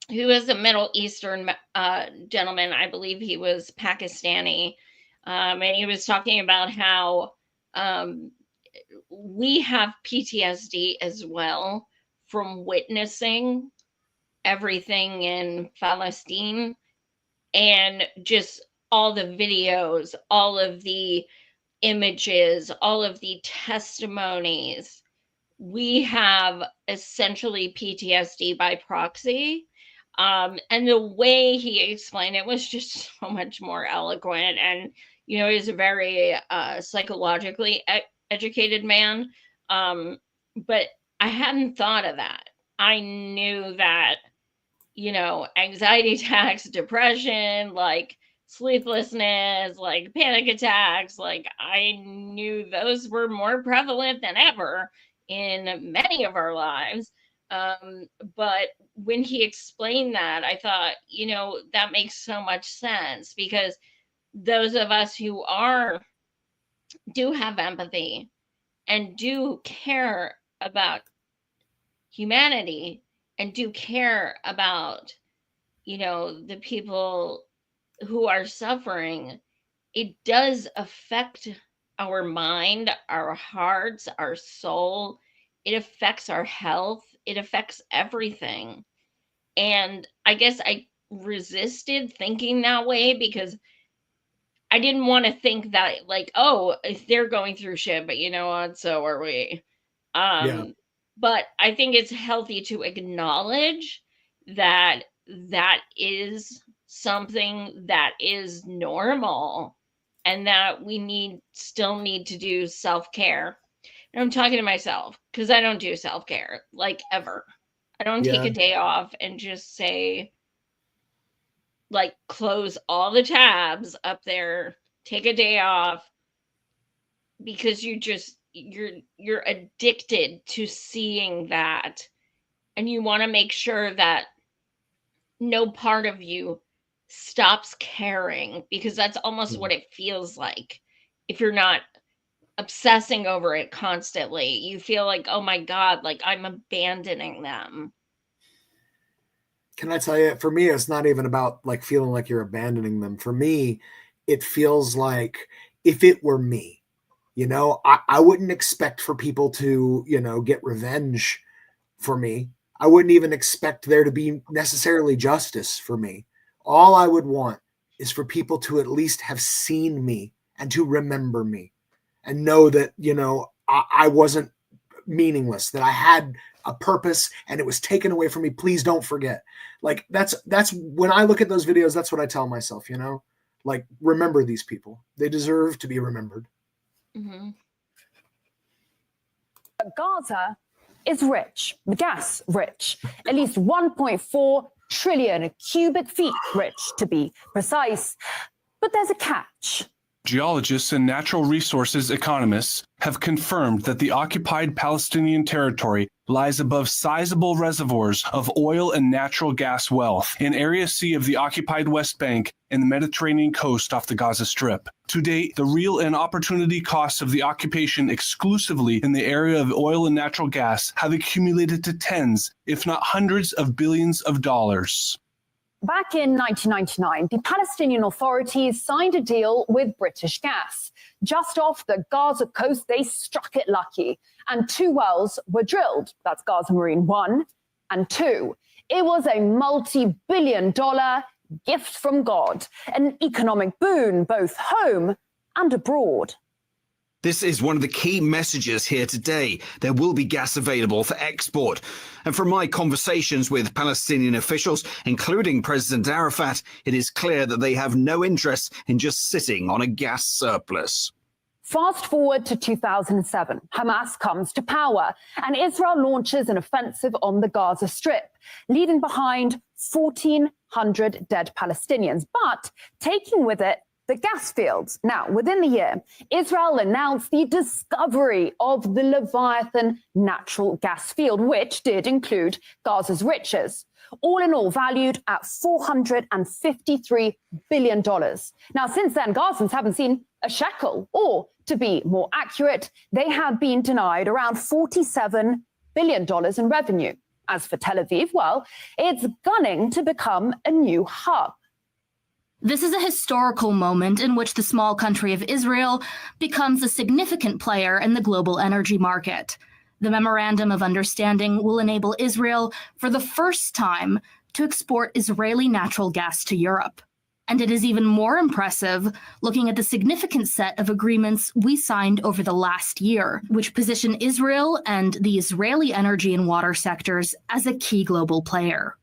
B: who is a Middle Eastern gentleman, I believe he was Pakistani, and he was talking about how we have PTSD as well from witnessing everything in Palestine and just all the videos, all of the images, all of the testimonies. We have essentially PTSD by proxy. And the way he explained it was just so much more eloquent. And, you know, he's a very psychologically educated man. But I hadn't thought of that. I knew that, you know, anxiety attacks, depression, like sleeplessness, like panic attacks, like I knew those were more prevalent than ever in many of our lives. But when he explained that, I thought, you know, that makes so much sense because those of us who do have empathy and do care about humanity and do care about, you know, the people who are suffering, it does affect our mind, our hearts, our soul. It affects our health. It affects everything. And I guess I resisted thinking that way because I didn't want to think that, like, oh, they're going through shit, but you know what? So are we. But I think it's healthy to acknowledge that that is something that is normal and that we still need to do self-care. And I'm talking to myself because I don't do self-care, like, ever. I don't take a day off and just say, like, close all the tabs up there, take a day off, because you're addicted to seeing that, and you want to make sure that no part of you stops caring, because that's almost what it feels like. If you're not obsessing over it constantly, you feel like, oh my God, like I'm abandoning them.
A: Can I tell you, for me, it's not even about like feeling like you're abandoning them. For me, it feels like if it were me, You know, I wouldn't expect for people to, you know, get revenge for me. I wouldn't even expect there to be necessarily justice for me. All I would want is for people to at least have seen me and to remember me and know that, you know, I wasn't meaningless, that I had a purpose and it was taken away from me. Please don't forget. Like that's when I look at those videos, that's what I tell myself, you know, like, remember these people. They deserve to be remembered.
B: Mm-hmm.
O: Gaza is rich, gas rich, at least 1.4 trillion cubic feet rich, to be precise. But there's a catch.
P: Geologists and natural resources economists have confirmed that the occupied Palestinian territory lies above sizable reservoirs of oil and natural gas wealth in Area C of the occupied West Bank and the Mediterranean coast off the Gaza Strip. To date, the real and opportunity costs of the occupation exclusively in the area of oil and natural gas have accumulated to tens, if not hundreds of billions of dollars.
O: Back in 1999, the Palestinian Authorities signed a deal with British Gas. Just off the Gaza coast, they struck it lucky, and 2 wells were drilled. That's Gaza Marine 1 and 2. It was a multi-billion-dollar gift from God, an economic boon both home and abroad.
Q: This is one of the key messages here today. There will be gas available for export. And from my conversations with Palestinian officials, including President Arafat, it is clear that they have no interest in just sitting on a gas surplus.
O: Fast forward to 2007, Hamas comes to power and Israel launches an offensive on the Gaza Strip, leaving behind 1,400 dead Palestinians, but taking with it the gas fields. Now, within the year, Israel announced the discovery of the Leviathan natural gas field, which did include Gaza's riches, all in all valued at $453 billion. Now, since then, Gazans haven't seen a shekel, or to be more accurate, they have been denied around $47 billion in revenue. As for Tel Aviv, well, it's gunning to become a new hub.
R: This is a historical moment in which the small country of Israel becomes a significant player in the global energy market. The Memorandum of Understanding will enable Israel, for the first time, to export Israeli natural gas to Europe. And it is even more impressive looking at the significant set of agreements we signed over the last year, which position Israel and the Israeli energy and water sectors as a key global player.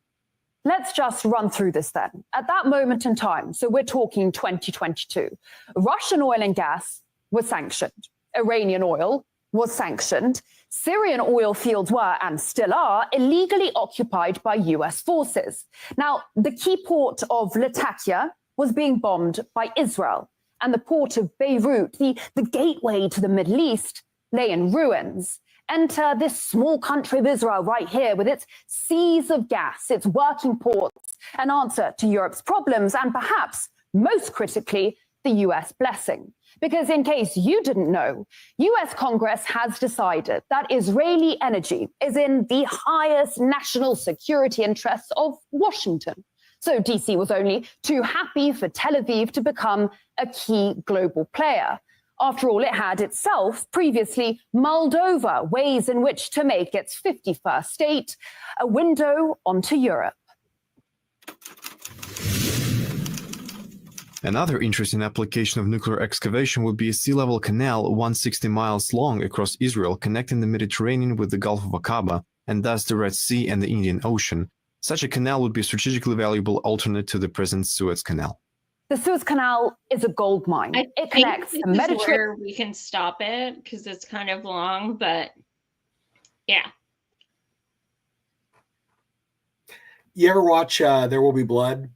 O: Let's just run through this then. At that moment in time, so we're talking 2022, Russian oil and gas was sanctioned. Iranian oil was sanctioned. Syrian oil fields were, and still are, illegally occupied by US forces. Now, the key port of Latakia was being bombed by Israel, and the port of Beirut, the gateway to the Middle East, lay in ruins. Enter this small country of Israel right here with its seas of gas, its working ports, an answer to Europe's problems, and perhaps most critically, the US blessing. Because in case you didn't know, US Congress has decided that Israeli energy is in the highest national security interests of Washington. So DC was only too happy for Tel Aviv to become a key global player. After all, it had itself previously mulled over ways in which to make its 51st state a window onto Europe.
S: Another interesting application of nuclear excavation would be a sea-level canal 160 miles long across Israel, connecting the Mediterranean with the Gulf of Aqaba and thus the Red Sea and the Indian Ocean. Such a canal would be a strategically valuable alternate to the present Suez Canal.
O: The Suez Canal is a gold mine. It connects the Mediterranean.
B: We can stop it because it's kind of long, but yeah.
A: You ever watch There Will Be Blood?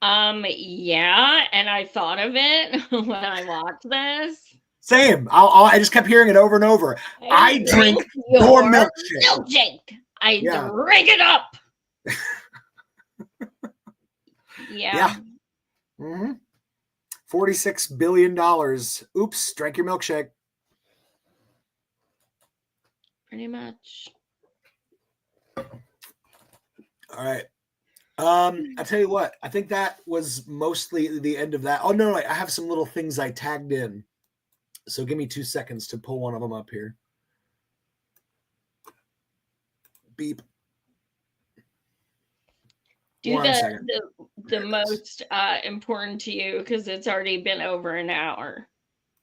B: Yeah, and I thought of it when I watched this.
A: Same. I just kept hearing it over and over. I drink your
B: milkshake. I drink it up. Yeah.
A: Mm-hmm. $46 billion. Oops, drank your milkshake.
B: Pretty much.
A: All right. I tell you what, I think that was mostly the end of that. Oh, no, I have some little things I tagged in. So give me 2 seconds to pull one of them up here. Beep.
B: Do
A: 1 second.
B: the most important to you, because it's already been over an hour.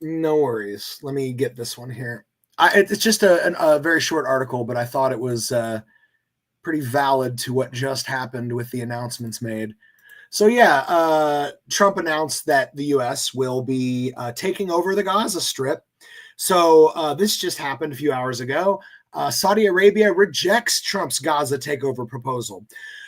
A: No worries. Let me get this one here. It's just a very short article, but I thought it was pretty valid to what just happened with the announcements made. So yeah, Trump announced that the U.S. will be taking over the Gaza Strip. So this just happened a few hours ago. Saudi Arabia rejects Trump's Gaza takeover proposal.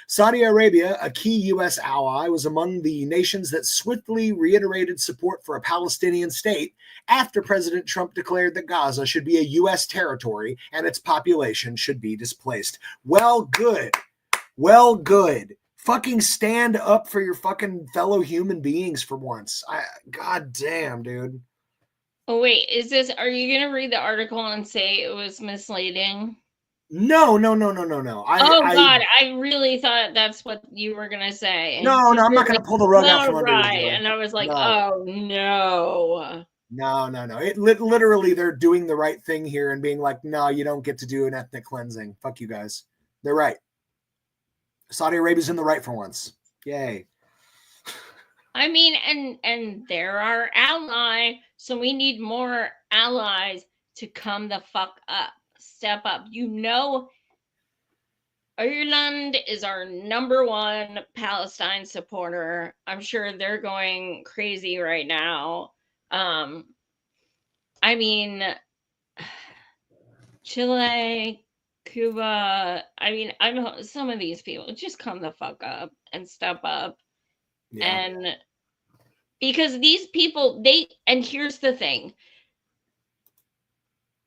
A: Saudi Arabia, a key U.S. ally, was among the nations that swiftly reiterated support for a Palestinian state after President Trump declared that Gaza should be a U.S. territory and its population should be displaced. Well, good. Well, good. Fucking stand up for your fucking fellow human beings for once. God damn, dude.
B: Oh, wait, are you going to read the article and say it was misleading?
A: No.
B: God, I really thought that's what you were going to say.
A: No, I'm not going to pull the rug out from under you.
B: Right. And I was like, oh, no.
A: No. It literally, they're doing the right thing here and being like, no, you don't get to do an ethnic cleansing. Fuck you guys. They're right. Saudi Arabia's in the right for once. Yay.
B: I mean, and they're our ally, so we need more allies to come the fuck up, step up. You know, Ireland is our #1 Palestine supporter. I'm sure they're going crazy right now. I mean, Chile, Cuba. I mean, some of these people just come the fuck up and step up. Yeah. And because these people, and here's the thing,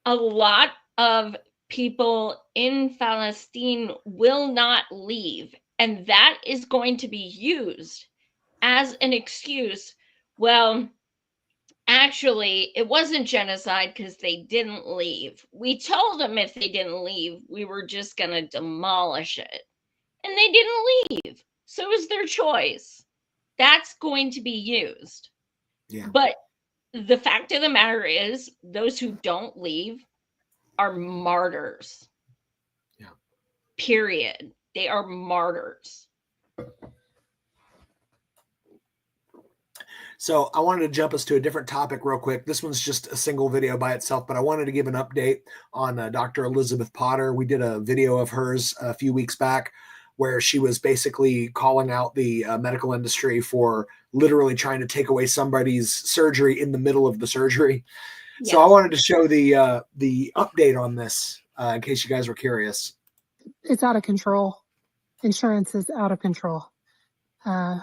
B: a lot of people in Palestine will not leave, and that is going to be used as an excuse. Well, actually, it wasn't genocide because they didn't leave. We told them if they didn't leave, we were just going to demolish it. And they didn't leave. So it was their choice. That's going to be used.
A: Yeah.
B: But the fact of the matter is, those who don't leave are martyrs.
A: Yeah.
B: Period. They are martyrs.
A: So I wanted to jump us to a different topic real quick. This one's just a single video by itself, but I wanted to give an update on Dr. Elizabeth Potter. We did a video of hers a few weeks back where she was basically calling out the medical industry for literally trying to take away somebody's surgery in the middle of the surgery. Yes. So I wanted to show the update on this in case you guys were curious.
H: It's out of control. Insurance is out of control. I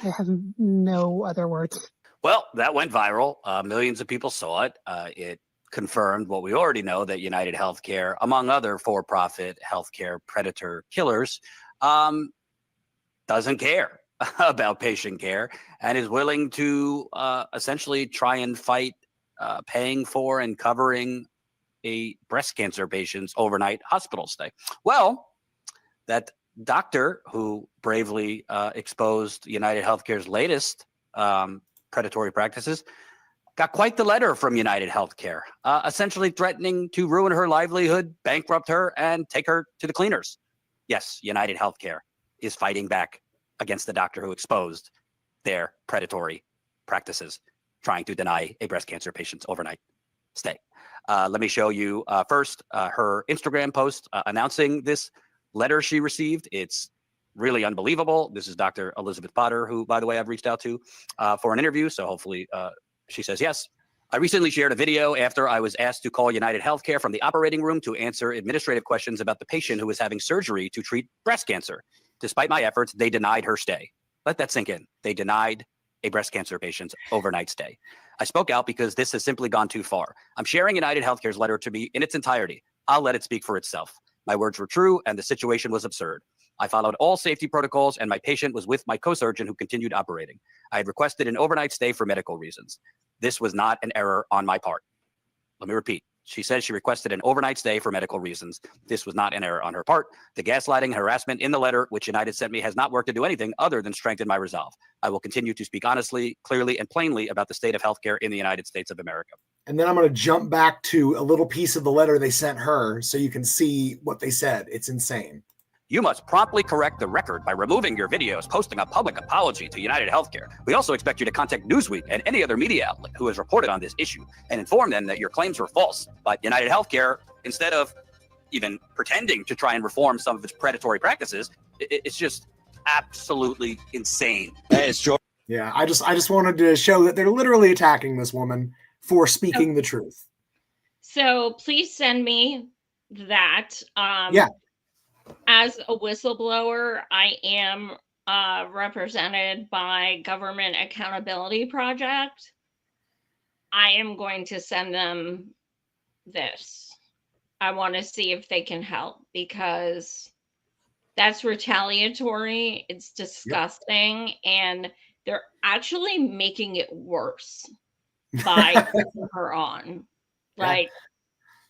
H: have no other words.
T: Well, that went viral. Millions of people saw it. It confirmed what we already know, that United Healthcare, among other for-profit healthcare predator killers, doesn't care about patient care and is willing to essentially try and fight paying for and covering a breast cancer patient's overnight hospital stay. Well, that doctor who bravely exposed United Healthcare's latest predatory practices got quite the letter from United Healthcare, essentially threatening to ruin her livelihood, bankrupt her, and take her to the cleaners. Yes, United Healthcare is fighting back against the doctor who exposed their predatory practices, trying to deny a breast cancer patient's overnight stay. Let me show you first her Instagram post announcing this letter she received. It's really unbelievable. This is Dr. Elizabeth Potter, who, by the way, I've reached out to for an interview. So hopefully she says yes. I recently shared a video after I was asked to call United Healthcare from the operating room to answer administrative questions about the patient who was having surgery to treat breast cancer. Despite my efforts, they denied her stay. Let that sink in. They denied a breast cancer patient's overnight stay. I spoke out because this has simply gone too far. I'm sharing United Healthcare's letter to me in its entirety. I'll let it speak for itself. My words were true and the situation was absurd. I followed all safety protocols and my patient was with my co-surgeon who continued operating. I had requested an overnight stay for medical reasons. This was not an error on my part. Let me repeat. She says she requested an overnight stay for medical reasons. This was not an error on her part. The gaslighting and harassment in the letter, which United sent me, has not worked to do anything other than strengthen my resolve. I will continue to speak honestly, clearly, and plainly about the state of healthcare in the United States of America.
A: And then I'm going to jump back to a little piece of the letter they sent her so you can see what they said. It's insane.
T: You must promptly correct the record by removing your videos, posting a public apology to United Healthcare. We also expect you to contact Newsweek and any other media outlet who has reported on this issue and inform them that your claims were false. But United Healthcare, instead of even pretending to try and reform some of its predatory practices, it's just absolutely insane.
I: It's George.
A: Yeah, I just wanted to show that they're literally attacking this woman for speaking the truth.
B: So please send me that.
A: Yeah.
B: As a whistleblower, I am represented by Government Accountability Project. I am going to send them this. I want to see if they can help, because that's retaliatory. It's disgusting. And they're actually making it worse by putting her on. Like,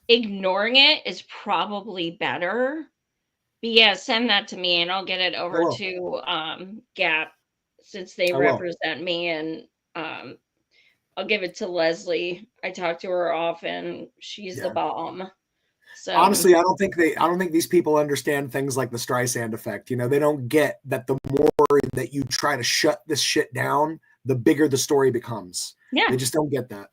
B: ignoring it is probably better. But yeah, send that to me and I'll get it over to Gap, since they represent me, and I'll give it to Leslie. I talk to her often. She's the bomb. So
A: honestly, I don't think these people understand things like the Streisand effect. You know, they don't get that the more that you try to shut this shit down, the bigger the story becomes.
B: Yeah.
A: They just don't get that.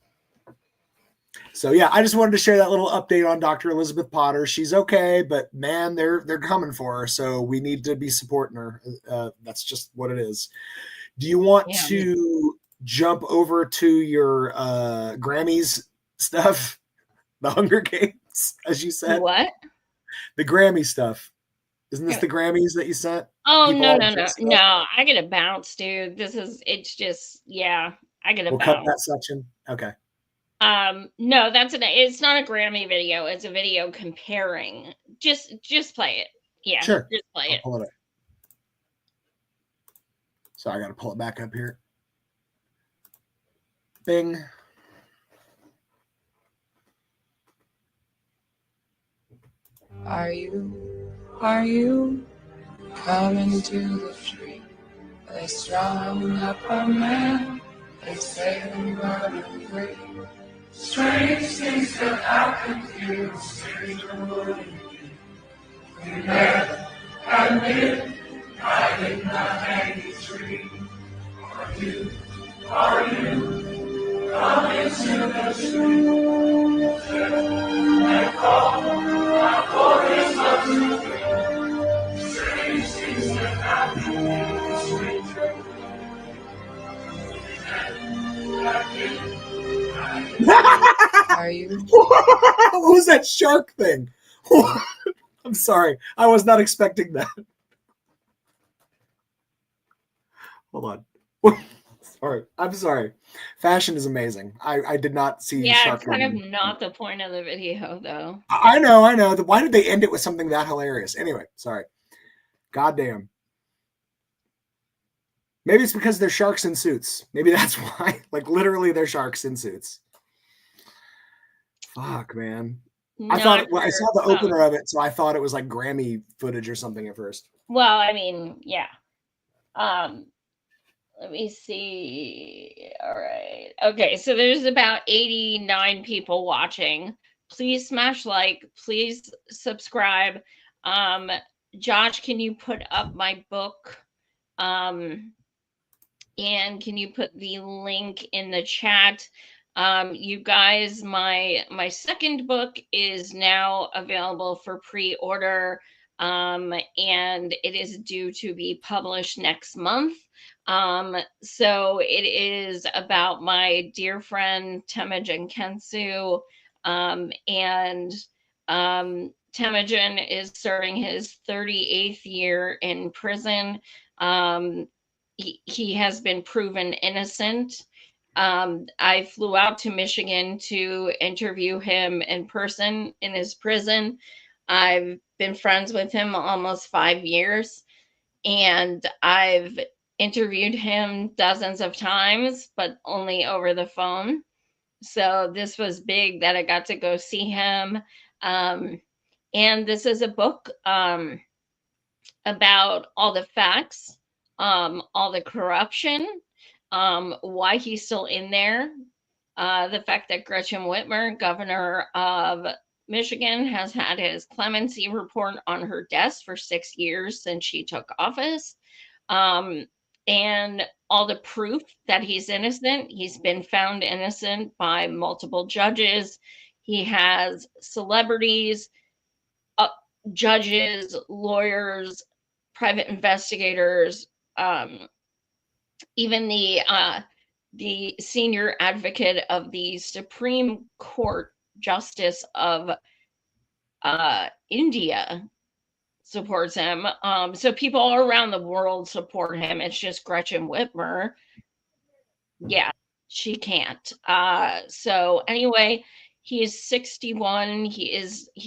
A: So yeah, I just wanted to share that little update on Dr. Elizabeth Potter. She's okay, but man, they're coming for her. So we need to be supporting her. That's just what it is. Do you want to jump over to your Grammys stuff? The Hunger Games, as you said.
B: What?
A: The Grammy stuff. Isn't this the Grammys that you sent?
B: Oh, no. I get a bounce, dude. It's just, I get a
A: We'll
B: bounce.
A: cut that section. Okay.
B: No, it's not a Grammy video. It's a video comparing. Just play it. Yeah,
A: sure.
B: Just play it.
A: Pull it up. So I got to pull it back up here. Bing.
U: Are you coming to the street? They strung up a man. They say we're gonna free. Strange things that happen to you, strange would we never admit I did not hang the tree. Are you coming to the street? And call my voice up to you. Strange things that happen to you, strange
A: Are you? What was that shark thing? I'm sorry. I was not expecting that. Hold on. Sorry. I'm sorry. Fashion is amazing. I did not see shark.
B: It's kind of not the point of the video, though.
A: I know. Why did they end it with something that hilarious? Anyway, sorry. Goddamn. Maybe it's because they're sharks in suits. Maybe that's why. Like, literally, they're sharks in suits. Fuck, man. I saw the opener of it, so I thought it was like Grammy footage or something at first.
B: Well, I mean, yeah. Let me see. All right. Okay, so there's about 89 people watching. Please smash like. Please subscribe. Josh, can you put up my book? And can you put the link in the chat? You guys, my second book is now available for pre-order, and it is due to be published next month. So it is about my dear friend Temujin Kensu, and Temujin is serving his 38th year in prison. He has been proven innocent. I flew out to Michigan to interview him in person in his prison. I've been friends with him almost 5 years, and I've interviewed him dozens of times, but only over the phone. So this was big that I got to go see him. And this is a book about all the facts, all the corruption, why he's still in there, The fact that Gretchen Whitmer, governor of Michigan, has had his clemency report on her desk for 6 years since she took office. And all the proof that he's innocent. He's been found innocent by multiple judges. He has celebrities, judges, lawyers, private investigators, even the senior advocate of the Supreme Court Justice of India supports him. So people all around the world support him. It's just Gretchen Whitmer. Yeah, she can't. So anyway, he is 61. He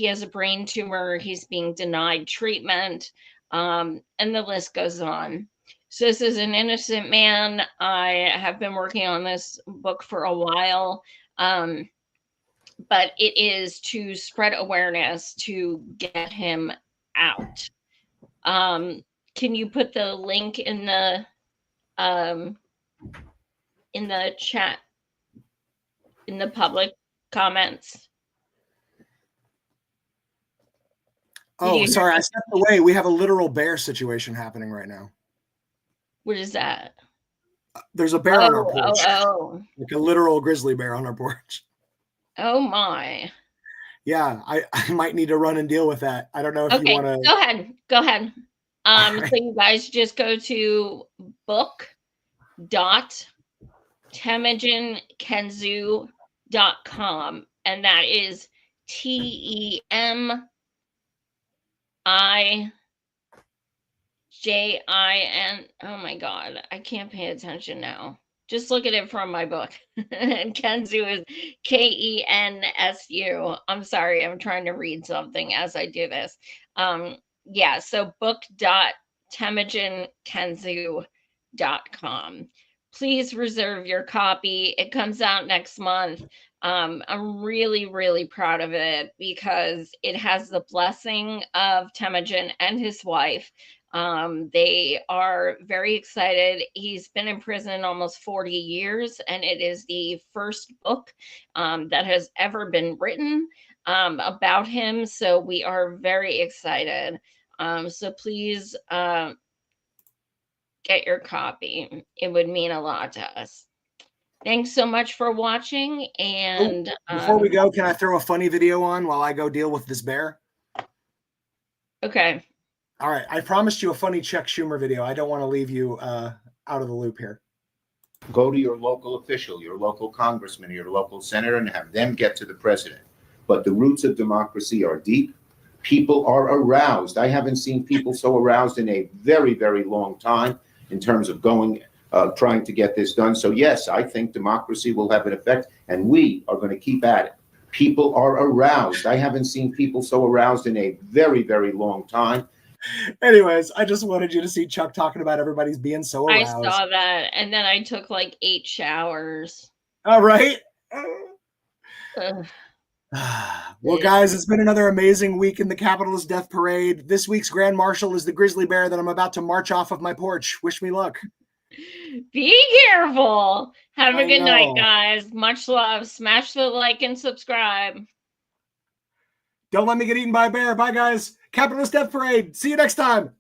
B: has a brain tumor. He's being denied treatment. And the list goes on. So this is an innocent man. I have been working on this book for a while. But it is to spread awareness to get him out. Can you put the link in the chat, in the public comments?
A: Oh, sorry, I stepped away. We have a literal bear situation happening right now.
B: What is that?
A: There's a bear on our porch.
B: Oh.
A: Like a literal grizzly bear on our porch.
B: Oh my.
A: Yeah, I might need to run and deal with that. I don't know if you want to.
B: Go ahead. So you guys just go to book.temujinkenzu.com, and that is TEMIJIN. Oh my God, I can't pay attention now. Just look at it from my book. And Kenzu is KENSU. I'm sorry, I'm trying to read something as I do this. Yeah, so book.temujinkenzu.com. Please reserve your copy. It comes out next month. I'm really, really proud of it because it has the blessing of Temujin and his wife. They are very excited. He's been in prison almost 40 years, and it is the first book that has ever been written about him. So we are very excited. So please get your copy. It would mean a lot to us. Thanks so much for watching. And
A: before we go, can I throw a funny video on while I go deal with this bear?
B: Okay.
A: All right. I promised you a funny Chuck Schumer video. I don't want to leave you out of the loop here.
C: Go to your local official, your local congressman, your local senator, and have them get to the president. But the roots of democracy are deep. People are aroused. I haven't seen people so aroused in a very, very long time in terms of trying to get this done. So yes, I think democracy will have an effect, and we are going to keep at it. People are aroused. I haven't seen people so aroused in a very, very long time.
A: Anyways, I just wanted you to see Chuck talking about everybody's being so aroused.
B: I saw that, and then I took like 8 showers.
A: All right. Well, guys, it's been another amazing week in the Capitalist Death Parade. This week's Grand Marshal is the grizzly bear that I'm about to march off of my porch. Wish me luck.
B: Be careful. Have a good night, guys. Much love. Smash the like and subscribe.
A: Don't let me get eaten by a bear. Bye, guys. Capitalist Death Parade. See you next time.